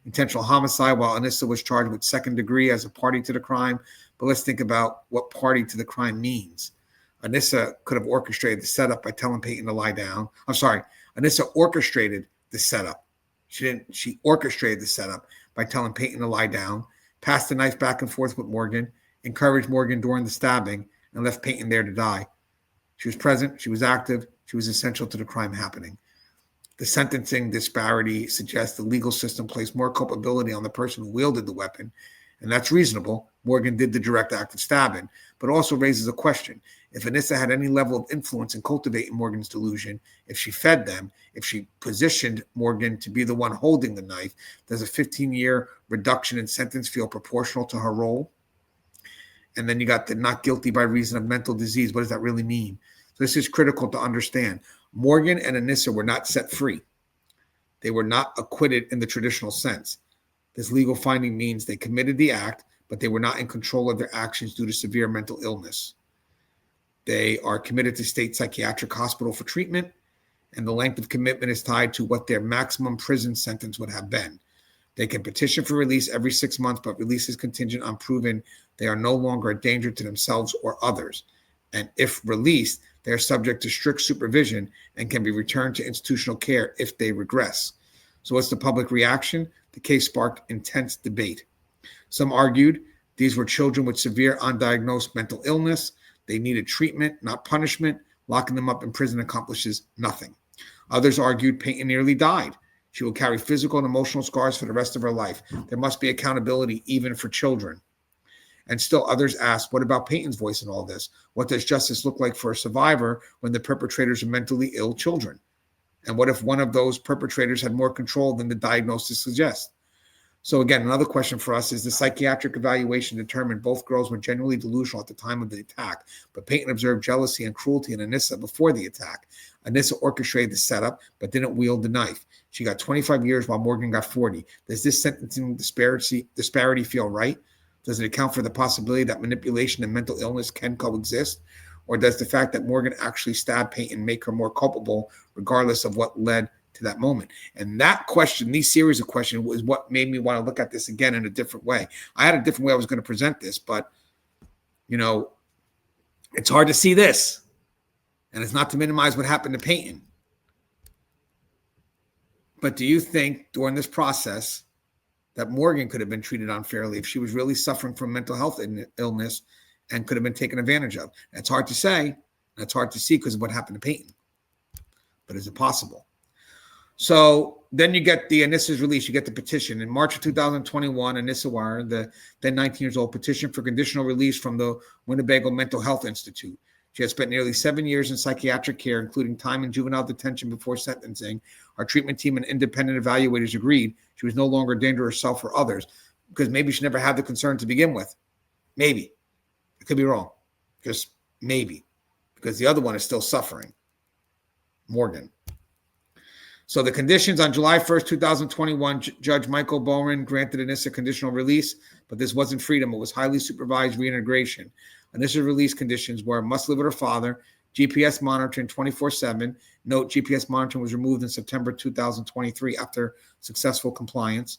intentional homicide, while Anissa was charged with second degree as a party to the crime. But let's think about what party to the crime means. Anissa could have orchestrated the setup by telling Peyton to lie down. I'm sorry. Anissa orchestrated the setup. She orchestrated the setup by telling Peyton to lie down, passed the knife back and forth with Morgan, encouraged Morgan during the stabbing, and left Peyton there to die. She was present. She was active. She was essential to the crime happening. The sentencing disparity suggests the legal system placed more culpability on the person who wielded the weapon, and that's reasonable. Morgan did the direct act of stabbing, but also raises a question. If Anissa had any level of influence in cultivating Morgan's delusion, if she fed them, if she positioned Morgan to be the one holding the knife, does a 15-year reduction in sentence feel proportional to her role? And then you got the not guilty by reason of mental disease. What does that really mean? So this is critical to understand. Morgan and Anissa were not set free. They were not acquitted in the traditional sense. This legal finding means they committed the act, but they were not in control of their actions due to severe mental illness. They are committed to state psychiatric hospital for treatment, and the length of commitment is tied to what their maximum prison sentence would have been. They can petition for release every 6 months, but release is contingent on proving they are no longer a danger to themselves or others. And if released, they are subject to strict supervision and can be returned to institutional care if they regress. So what's the public reaction? The case sparked intense debate. Some argued these were children with severe undiagnosed mental illness. They needed treatment, not punishment. Locking them up in prison accomplishes nothing. Others argued Peyton nearly died. She will carry physical and emotional scars for the rest of her life. There must be accountability even for children. And still others asked, what about Peyton's voice in all this? What does justice look like for a survivor when the perpetrators are mentally ill children? And what if one of those perpetrators had more control than the diagnosis suggests? So again, another question for us is the psychiatric evaluation determined both girls were genuinely delusional at the time of the attack, but Peyton observed jealousy and cruelty in Anissa before the attack. Anissa orchestrated the setup, but didn't wield the knife. She got 25 years while Morgan got 40. Does this sentencing disparity feel right? Does it account for the possibility that manipulation and mental illness can coexist? Or does the fact that Morgan actually stabbed Peyton make her more culpable, regardless of what led to that moment? And that question, these series of questions, was what made me want to look at this again in a different way. I had a different way I was going to present this, but, it's hard to see this. And it's not to minimize what happened to Peyton. But do you think during this process that Morgan could have been treated unfairly if she was really suffering from mental health illness and could have been taken advantage of? That's hard to say. That's hard to see because of what happened to Peyton. But is it possible? So then you get the Anissa's release. You get the petition. In March of 2021, Anissa Wire, the then 19 years old, petitioned for conditional release from the Winnebago Mental Health Institute. She had spent nearly 7 years in psychiatric care, including time in juvenile detention before sentencing. Our treatment team and independent evaluators agreed she was no longer a danger to herself or others because maybe she never had the concern to begin with. Maybe. I could be wrong. Just maybe. Because the other one is still suffering. Morgan. So the conditions on July 1st, 2021, Judge Michael Bowen granted Anissa conditional release, but this wasn't freedom. It was highly supervised reintegration. Initial release conditions were must live with her father, GPS monitoring 24/7. Note, GPS monitoring was removed in September 2023 after successful compliance.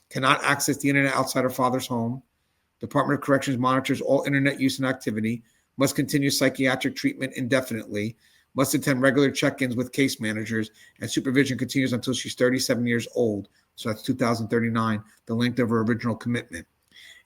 Cannot access the internet outside her father's home. Department of Corrections monitors all internet use and activity. Must continue psychiatric treatment indefinitely. Must attend regular check-ins with case managers. And supervision continues until she's 37 years old. So that's 2039, the length of her original commitment.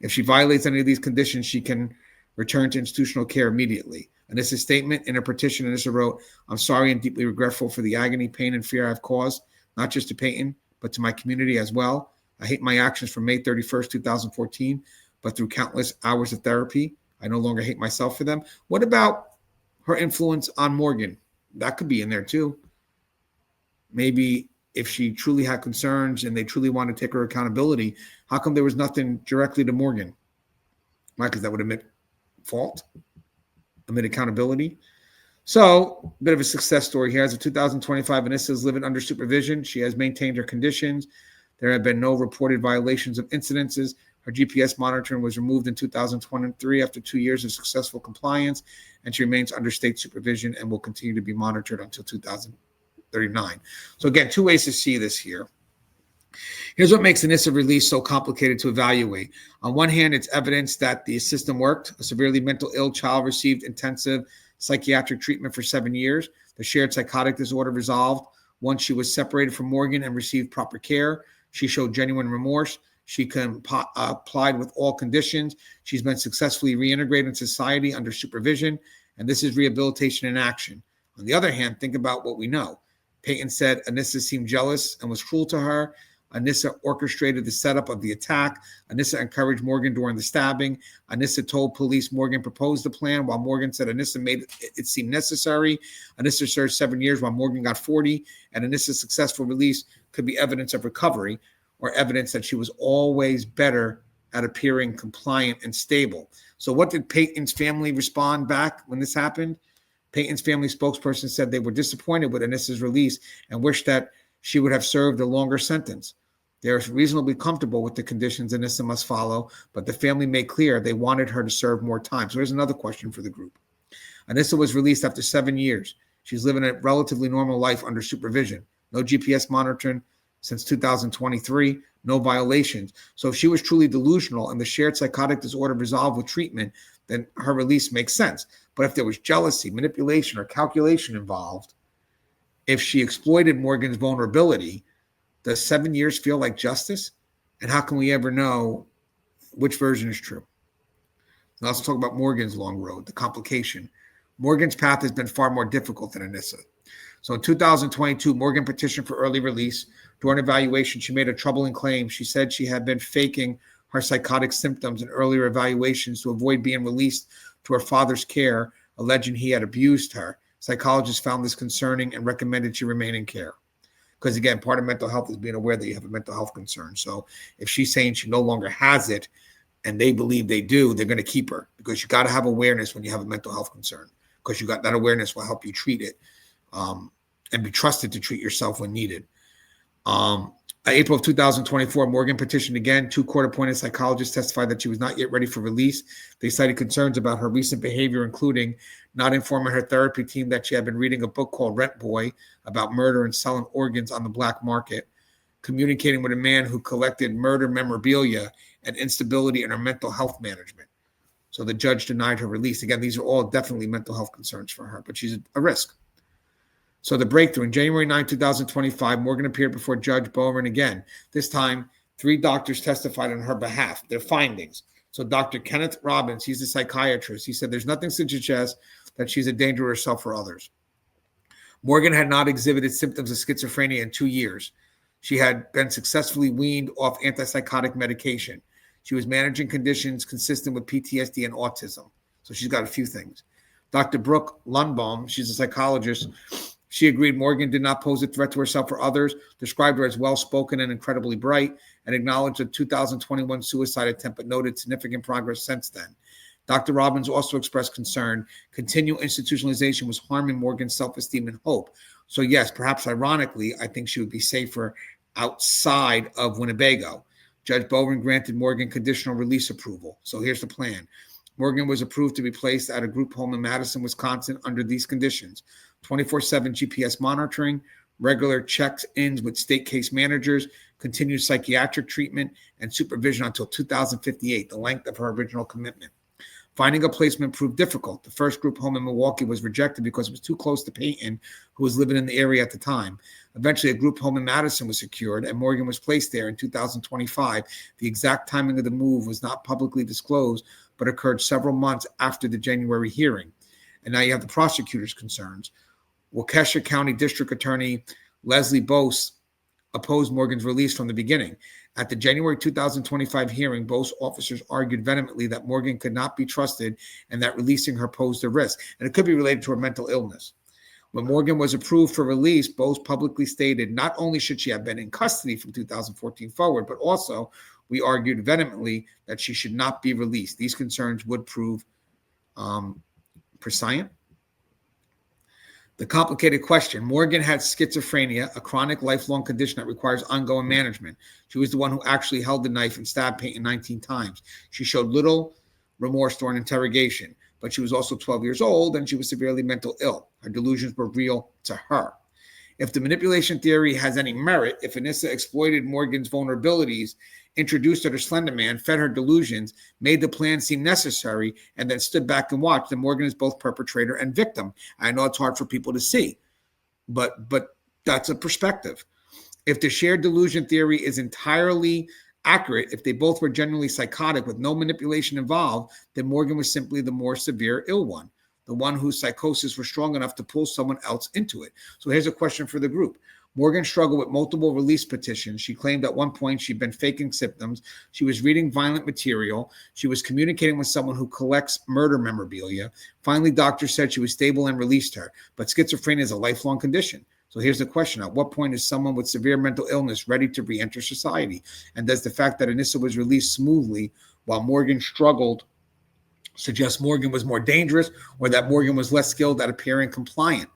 If she violates any of these conditions, she can return to institutional care immediately. And this is a statement in a petition. Anissa wrote, I'm sorry and deeply regretful for the agony, pain, and fear I've caused, not just to Peyton, but to my community as well. I hate my actions from May 31st, 2014, but through countless hours of therapy, I no longer hate myself for them. What about her influence on Morgan? That could be in there too. Maybe if she truly had concerns and they truly wanted to take her accountability, how come there was nothing directly to Morgan? Why? Because that would admit fault, admit accountability. So, a bit of a success story here. As of 2025, Anissa is living under supervision. She has maintained her conditions. There have been no reported violations of incidences. Her GPS monitoring was removed in 2023 after 2 years of successful compliance, and she remains under state supervision and will continue to be monitored until 2039. So again, two ways to see this here. Here's what makes Anissa release so complicated to evaluate. On one hand, it's evidence that the system worked. A severely mental ill child received intensive psychiatric treatment for 7 years. The shared psychotic disorder resolved once she was separated from Morgan and received proper care. She showed genuine remorse. She complied with all conditions. She's been successfully reintegrated in society under supervision, and this is rehabilitation in action. On the other hand, think about what we know. Peyton said Anissa seemed jealous and was cruel to her. Anissa orchestrated the setup of the attack. Anissa encouraged Morgan during the stabbing. Anissa told police Morgan proposed the plan, while Morgan said Anissa made it seem necessary. Anissa served 7 years while Morgan got 40, and Anissa's successful release could be evidence of recovery or evidence that she was always better at appearing compliant and stable. So what did Peyton's family respond back when this happened? Peyton's family spokesperson said they were disappointed with Anissa's release and wished that she would have served a longer sentence. They are reasonably comfortable with the conditions Anissa must follow, but the family made clear they wanted her to serve more time. So here's another question for the group. Anissa was released after 7 years. She's living a relatively normal life under supervision. No GPS monitoring since 2023, no violations. So if she was truly delusional and the shared psychotic disorder resolved with treatment, then her release makes sense. But if there was jealousy, manipulation, or calculation involved, if she exploited Morgan's vulnerability, does 7 years feel like justice? And how can we ever know which version is true? Now let's talk about Morgan's long road, the complication. Morgan's path has been far more difficult than Anissa. So in 2022, Morgan petitioned for early release. During evaluation, she made a troubling claim. She said she had been faking her psychotic symptoms in earlier evaluations to avoid being released to her father's care, alleging he had abused her. Psychologists found this concerning and recommended she remain in care. Because again, part of mental health is being aware that you have a mental health concern. So if she's saying she no longer has it and they believe they do, they're going to keep her, because you got to have awareness when you have a mental health concern, because you got that awareness will help you treat it and be trusted to treat yourself when needed. April of 2024, Morgan petitioned again. 2 court-appointed psychologists testified that she was not yet ready for release. They cited concerns about her recent behavior, including not informing her therapy team that she had been reading a book called Rent Boy about murder and selling organs on the black market, communicating with a man who collected murder memorabilia, and instability in her mental health management. So the judge denied her release. Again, these are all definitely mental health concerns for her, but she's a risk. So the breakthrough. In January 9, 2025, Morgan appeared before Judge Bowen again. This time, 3 doctors testified on her behalf, their findings. So Dr. Kenneth Robbins, he's a psychiatrist. He said there's nothing to suggest that she's a danger to herself or others. Morgan had not exhibited symptoms of schizophrenia in 2 years. She had been successfully weaned off antipsychotic medication. She was managing conditions consistent with PTSD and autism. So she's got a few things. Dr. Brooke Lundbaum, she's a psychologist. She agreed Morgan did not pose a threat to herself or others, described her as well-spoken and incredibly bright, and acknowledged the 2021 suicide attempt, but noted significant progress since then. Dr. Robbins also expressed concern. Continual institutionalization was harming Morgan's self-esteem and hope. So yes, perhaps ironically, I think she would be safer outside of Winnebago. Judge Bowen granted Morgan conditional release approval. So here's the plan. Morgan was approved to be placed at a group home in Madison, Wisconsin under these conditions: 24/7 GPS monitoring, regular check-ins with state case managers, continued psychiatric treatment, and supervision until 2058, the length of her original commitment. Finding a placement proved difficult. The first group home in Milwaukee was rejected because it was too close to Peyton, who was living in the area at the time. Eventually, a group home in Madison was secured, and Morgan was placed there in 2025. The exact timing of the move was not publicly disclosed, but occurred several months after the January hearing. And now you have the prosecutor's concerns. Waukesha County District Attorney Leslie Bose opposed Morgan's release from the beginning. At the January 2025 hearing, both officers argued vehemently that Morgan could not be trusted and that releasing her posed a risk. And it could be related to her mental illness. When Morgan was approved for release, both publicly stated not only should she have been in custody from 2014 forward, but also we argued vehemently that she should not be released. These concerns would prove prescient. The complicated question. Morgan had schizophrenia, a chronic lifelong condition that requires ongoing management. She was the one who actually held the knife and stabbed Peyton 19 times. She showed little remorse during interrogation, but she was also 12 years old and she was severely mental ill. Her delusions were real to her. If the manipulation theory has any merit, if Anissa exploited Morgan's vulnerabilities, introduced her to Slender Man, fed her delusions, made the plan seem necessary, and then stood back and watched, then Morgan is both perpetrator and victim. I know it's hard for people to see, but that's a perspective. If the shared delusion theory is entirely accurate, if they both were genuinely psychotic with no manipulation involved, then Morgan was simply the more severe ill one, the one whose psychosis was strong enough to pull someone else into it. So here's a question for the group. Morgan struggled with multiple release petitions. She claimed at one point she'd been faking symptoms. She was reading violent material. She was communicating with someone who collects murder memorabilia. Finally, doctors said she was stable and released her. But schizophrenia is a lifelong condition. So here's the question. At what point is someone with severe mental illness ready to re-enter society? And does the fact that Anissa was released smoothly while Morgan struggled suggest Morgan was more dangerous or that Morgan was less skilled at appearing compliant?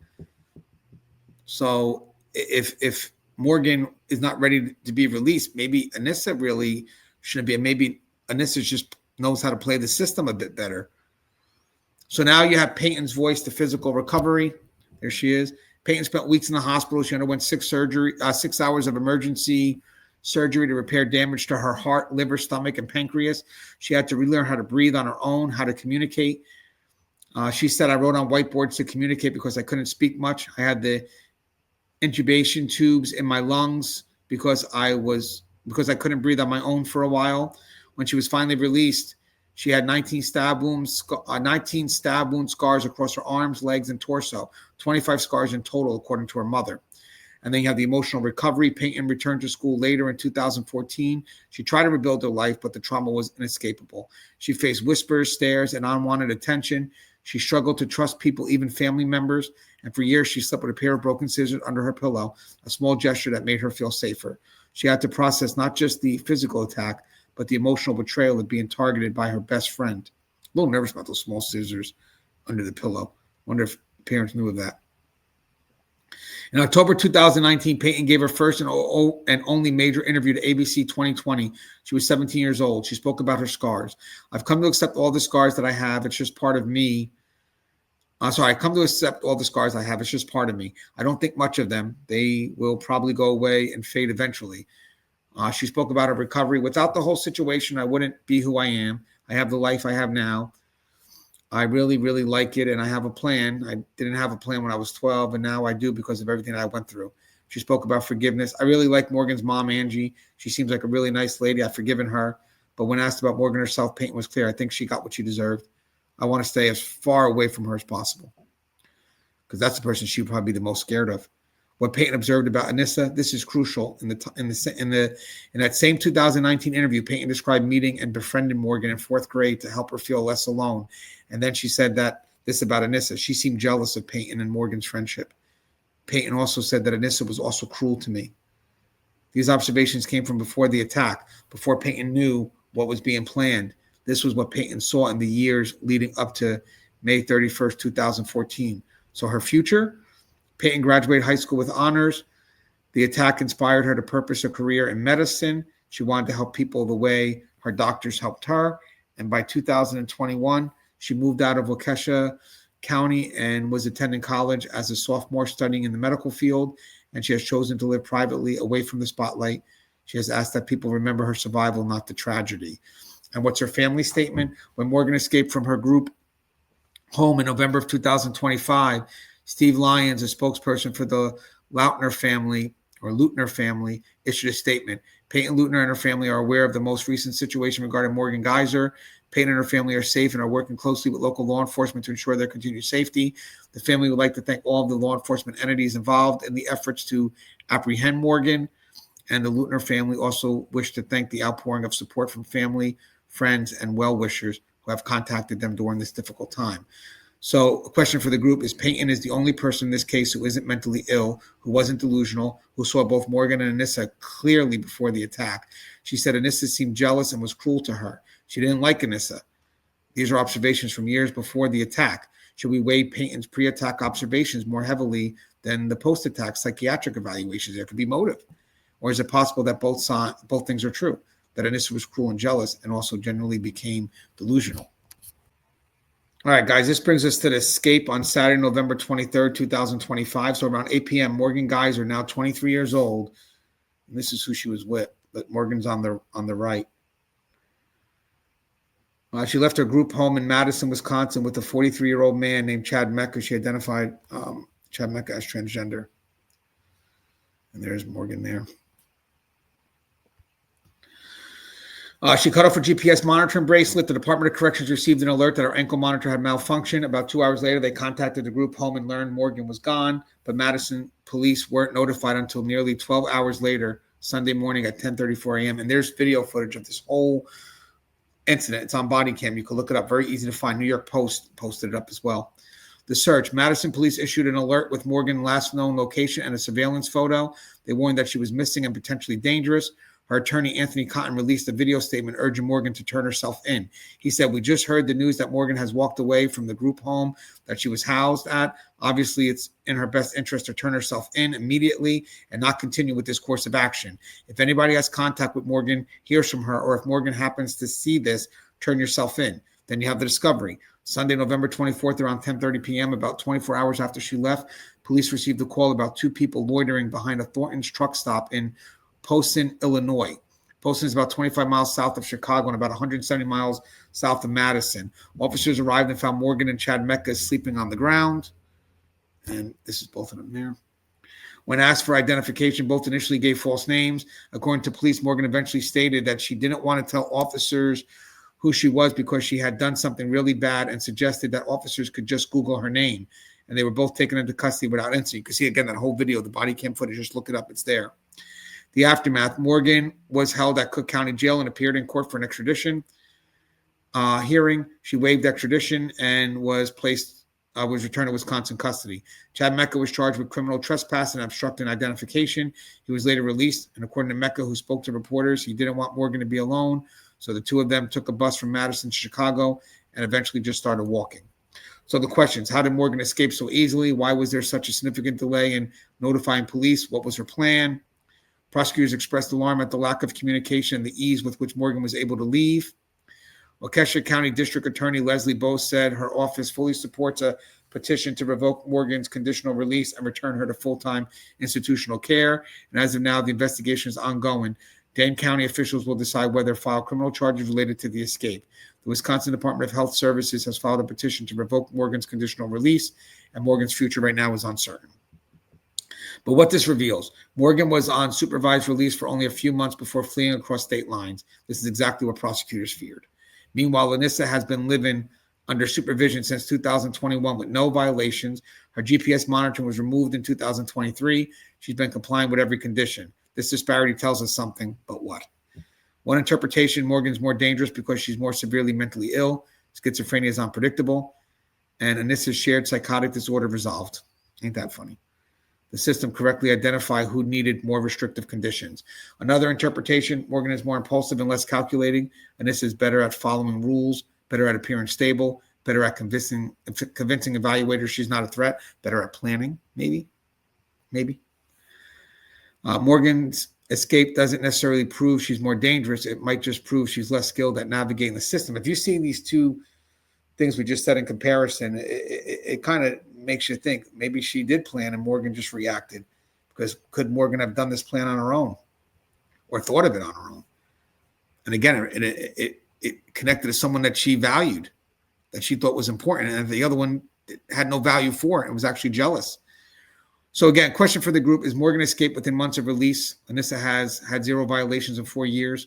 So if Morgan is not ready to be released, maybe Anissa really shouldn't be. Maybe Anissa just knows how to play the system a bit better. So now you have Peyton's voice to physical recovery. There she is. Peyton spent weeks in the hospital. She underwent 6 hours of emergency surgery to repair damage to her heart, liver, stomach, and pancreas. She had to relearn how to breathe on her own, how to communicate. She said, I wrote on whiteboards to communicate because I couldn't speak much. I had the intubation tubes in my lungs because I couldn't breathe on my own for a while. When she was finally released, she had 19 stab wound scars across her arms, legs, and torso, 25 scars in total, according to her mother. And then you have the emotional recovery. Peyton returned to school later in 2014. She tried to rebuild her life, but the trauma was inescapable. She faced whispers, stares, and unwanted attention. She struggled to trust people, even family members. And for years, she slept with a pair of broken scissors under her pillow, a small gesture that made her feel safer. She had to process not just the physical attack, but the emotional betrayal of being targeted by her best friend. A little nervous about those small scissors under the pillow. Wonder if parents knew of that. In October 2019, Peyton gave her first and only major interview to ABC 2020. She was 17 years old. She spoke about her scars. I've come to accept all the scars that I have. It's just part of me. I come to accept all the scars I have. It's just part of me. I don't think much of them. They will probably go away and fade eventually. She spoke about her recovery. Without the whole situation, I wouldn't be who I am. I have the life I have now. I really, really like it, and I have a plan. I didn't have a plan when I was 12, and now I do because of everything that I went through. She spoke about forgiveness. I really like Morgan's mom, Angie. She seems like a really nice lady. I've forgiven her. But when asked about Morgan herself, Peyton was clear. I think she got what she deserved. I want to stay as far away from her as possible because that's the person she would probably be the most scared of. What Peyton observed about Anissa, this is crucial. In that same 2019 interview, Peyton described meeting and befriending Morgan in 4th grade to help her feel less alone. And then she said that this about Anissa. She seemed jealous of Peyton and Morgan's friendship. Peyton also said that Anissa was also cruel to me. These observations came from before the attack, before Peyton knew what was being planned. This was what Peyton saw in the years leading up to May 31st, 2014. So her future, Peyton graduated high school with honors. The attack inspired her to purpose a career in medicine. She wanted to help people the way her doctors helped her. And by 2021, she moved out of Waukesha County and was attending college as a sophomore studying in the medical field. And she has chosen to live privately away from the spotlight. She has asked that people remember her survival, not the tragedy. And what's her family statement? When Morgan escaped from her group home in November of 2025, Steve Lyons, a spokesperson for the Lutner family, issued a statement. Peyton Lutner and her family are aware of the most recent situation regarding Morgan Geyser. Peyton and her family are safe and are working closely with local law enforcement to ensure their continued safety. The family would like to thank all of the law enforcement entities involved in the efforts to apprehend Morgan. and the Lutner family also wish to thank the outpouring of support from family, friends, and well-wishers who have contacted them during this difficult time. So a question for the group is, Peyton is the only person in this case who isn't mentally ill, who wasn't delusional, who saw both Morgan and Anissa clearly before the attack. She said Anissa seemed jealous and was cruel to her. She didn't like Anissa. These are observations from years before the attack. Should we weigh Peyton's pre-attack observations more heavily than the post-attack psychiatric evaluations? There could be motive. Or is it possible that both things are true, that Anissa was cruel and jealous and also generally became delusional? All right, guys, this brings us to the escape on Saturday, November 23rd, 2025. So around 8 p.m., Morgan Geyser, now 23 years old, and this is who she was with, but Morgan's on the right. She left her group home in Madison, Wisconsin with a 43-year-old man named Chad Mecca. She identified Chad Mecca as transgender. And there's Morgan there. She cut off her GPS monitoring bracelet. The Department of Corrections received an alert that her ankle monitor had malfunctioned. About 2 hours later, they contacted the group home and learned Morgan was gone, but Madison police weren't notified until nearly 12 hours later, Sunday morning at 10:34 a.m. And there's video footage of this whole incident. It's on body cam. You can look it up. Very easy to find. New York Post posted it up as well. The search. Madison police issued an alert with Morgan's last known location and a surveillance photo. They warned that she was missing and potentially dangerous. Her attorney, Anthony Cotton, released a video statement urging Morgan to turn herself in. He said, "We just heard the news that Morgan has walked away from the group home that she was housed at. Obviously, it's in her best interest to turn herself in immediately and not continue with this course of action. If anybody has contact with Morgan, hears from her, or if Morgan happens to see this, turn yourself in." Then you have the discovery. Sunday, November 24th, around 10:30 p.m., about 24 hours after she left, police received a call about two people loitering behind a Thornton's truck stop in Poston, Illinois. Poston is about 25 miles south of Chicago and about 170 miles south of Madison. Officers arrived and found Morgan and Chad Mecca sleeping on the ground. And this is both of them there. When asked for identification, both initially gave false names. According to police, Morgan eventually stated that she didn't want to tell officers who she was because she had done something really bad and suggested that officers could just Google her name. And they were both taken into custody without incident. You can see, again, that whole video, the body cam footage. Just look it up. It's there. The aftermath. Morgan was held at Cook County Jail and appeared in court for an extradition hearing. She waived extradition and was returned to Wisconsin custody. Chad Mecca was charged with criminal trespass and obstructing identification. He was later released, and according to Mecca, who spoke to reporters, he didn't want Morgan to be alone, so the two of them took a bus from Madison to Chicago and eventually just started walking. So the questions: how did Morgan escape so easily? Why was there such a significant delay in notifying police? What was her plan? Prosecutors expressed alarm at the lack of communication and the ease with which Morgan was able to leave. Waukesha County District Attorney Leslie Bose said her office fully supports a petition to revoke Morgan's conditional release and return her to full-time institutional care. And as of now, the investigation is ongoing. Dane County officials will decide whether to file criminal charges related to the escape. The Wisconsin Department of Health Services has filed a petition to revoke Morgan's conditional release, and Morgan's future right now is uncertain. But what this reveals: Morgan was on supervised release for only a few months before fleeing across state lines. This is exactly what prosecutors feared. Meanwhile, Anissa has been living under supervision since 2021 with no violations. Her GPS monitoring was removed in 2023. She's been complying with every condition. This disparity tells us something, but what? One interpretation: Morgan's more dangerous because she's more severely mentally ill. Schizophrenia is unpredictable. And Anissa's shared psychotic disorder resolved. Ain't that funny? The system correctly identified who needed more restrictive conditions. Another interpretation: Morgan is more impulsive and less calculating. Anissa is better at following rules, better at appearing stable, better at convincing evaluators she's not a threat, better at planning, maybe. Morgan's escape doesn't necessarily prove she's more dangerous. It might just prove she's less skilled at navigating the system. If you see these two things we just said in comparison, it kind of makes you think maybe she did plan and Morgan just reacted. Because could Morgan have done this plan on her own or thought of it on her own? And again, it connected to someone that she valued, that she thought was important, and the other one had no value for it and was actually jealous. So again, question for the group: is Morgan escaped within months of release? Anissa has had 0 violations in 4 years.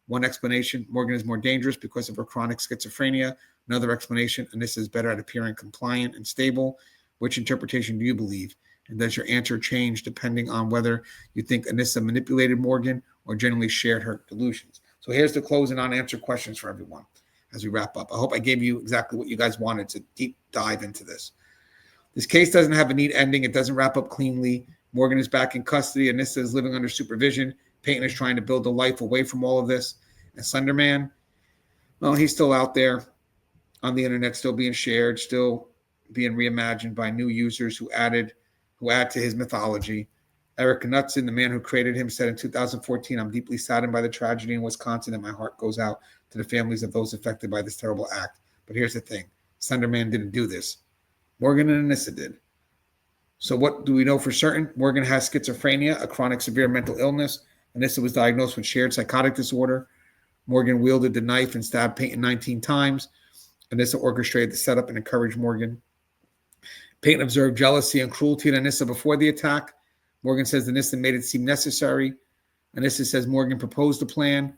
One explanation: Morgan is more dangerous because of her chronic schizophrenia. Another explanation: Anissa is better at appearing compliant and stable. Which interpretation do you believe? And does your answer change depending on whether you think Anissa manipulated Morgan or generally shared her delusions? So here's the closing unanswered questions for everyone as we wrap up. I hope I gave you exactly what you guys wanted to deep dive into this. This case doesn't have a neat ending. It doesn't wrap up cleanly. Morgan is back in custody. Anissa is living under supervision. Peyton is trying to build a life away from all of this. And Slender Man, well, he's still out there on the internet, still being shared, still being reimagined by new users who add to his mythology. Eric Knudsen, the man who created him, said in 2014, "I'm deeply saddened by the tragedy in Wisconsin, and my heart goes out to the families of those affected by this terrible act. But here's the thing. Slender Man didn't do this. Morgan and Anissa did. So what do we know for certain? Morgan has schizophrenia, a chronic severe mental illness. Anissa was diagnosed with shared psychotic disorder. Morgan wielded the knife and stabbed Peyton 19 times. Anissa orchestrated the setup and encouraged Morgan. Peyton observed jealousy and cruelty in Anissa before the attack. Morgan says Anissa made it seem necessary. Anissa says Morgan proposed the plan.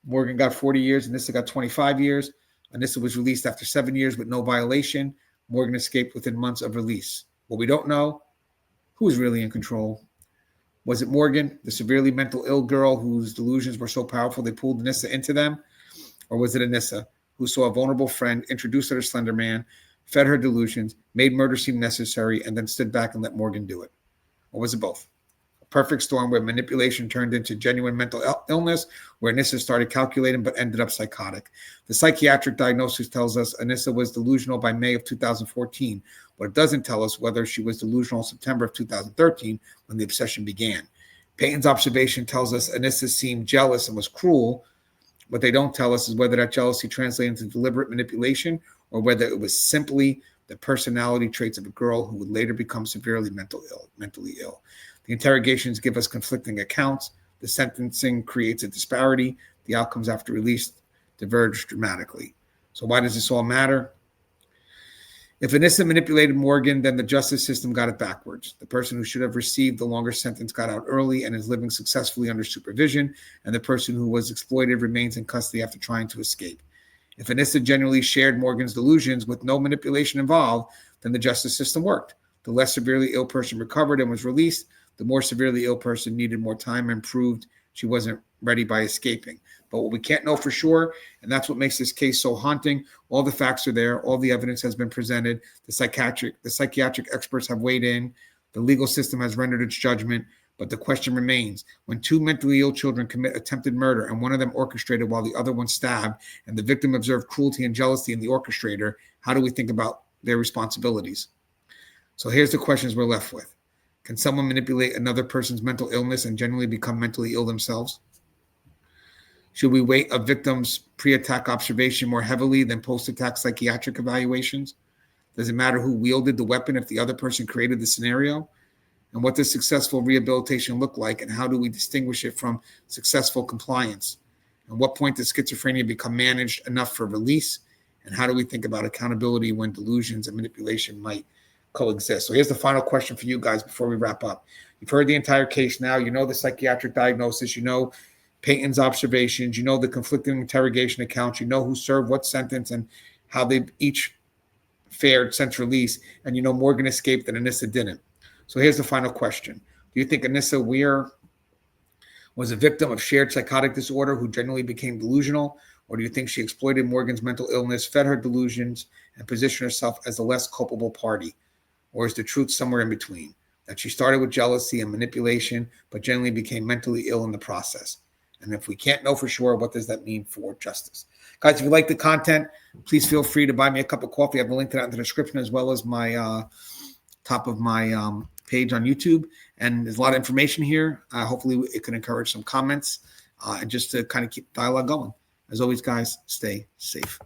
Morgan got 40 years. Anissa got 25 years. Anissa was released after 7 years with no violation. Morgan escaped within months of release. What we don't know, who was really in control? Was it Morgan, the severely mental ill girl whose delusions were so powerful they pulled Anissa into them? Or was it Anissa, who saw a vulnerable friend, introduced her to Slender Man, fed her delusions, made murder seem necessary, and then stood back and let Morgan do it? Or was it both? A perfect storm where manipulation turned into genuine mental illness, where Anissa started calculating but ended up psychotic. The psychiatric diagnosis tells us Anissa was delusional by May of 2014, but it doesn't tell us whether she was delusional in September of 2013 when the obsession began. Peyton's observation tells us Anissa seemed jealous and was cruel. What they don't tell us is whether that jealousy translated into deliberate manipulation or whether it was simply the personality traits of a girl who would later become severely mentally ill. The interrogations give us conflicting accounts. The sentencing creates a disparity. The outcomes after release diverge dramatically. So why does this all matter? If Anissa manipulated Morgan, then the justice system got it backwards. The person who should have received the longer sentence got out early and is living successfully under supervision, and the person who was exploited remains in custody after trying to escape. If Anissa genuinely shared Morgan's delusions with no manipulation involved, then the justice system worked. The less severely ill person recovered and was released. The more severely ill person needed more time and proved she wasn't ready by escaping. But what we can't know for sure, and that's what makes this case so haunting, all the facts are there, all the evidence has been presented, the psychiatric experts have weighed in, the legal system has rendered its judgment, but the question remains, when two mentally ill children commit attempted murder and one of them orchestrated while the other one stabbed, and the victim observed cruelty and jealousy in the orchestrator, how do we think about their responsibilities? So here's the questions we're left with. Can someone manipulate another person's mental illness and generally become mentally ill themselves? Should we weight a victim's pre-attack observation more heavily than post-attack psychiatric evaluations? Does it matter who wielded the weapon if the other person created the scenario? And what does successful rehabilitation look like, and how do we distinguish it from successful compliance? At what point does schizophrenia become managed enough for release? And how do we think about accountability when delusions and manipulation might coexist? So here's the final question for you guys before we wrap up. You've heard the entire case now. You know the psychiatric diagnosis. You know Peyton's observations. You know the conflicting interrogation accounts. You know who served what sentence and how they each fared since release. And you know Morgan escaped and Anissa didn't. So here's the final question. Do you think Anissa Weir was a victim of shared psychotic disorder who generally became delusional? Or do you think she exploited Morgan's mental illness, fed her delusions, and positioned herself as the less culpable party? Or is the truth somewhere in between? That she started with jealousy and manipulation, but generally became mentally ill in the process? And if we can't know for sure, what does that mean for justice? Guys, if you like the content, please feel free to buy me a cup of coffee. I have a link to that in the description, as well as my top of my page on YouTube. And there's a lot of information here. Hopefully it can encourage some comments and just to kind of keep dialogue going. As always, guys, stay safe.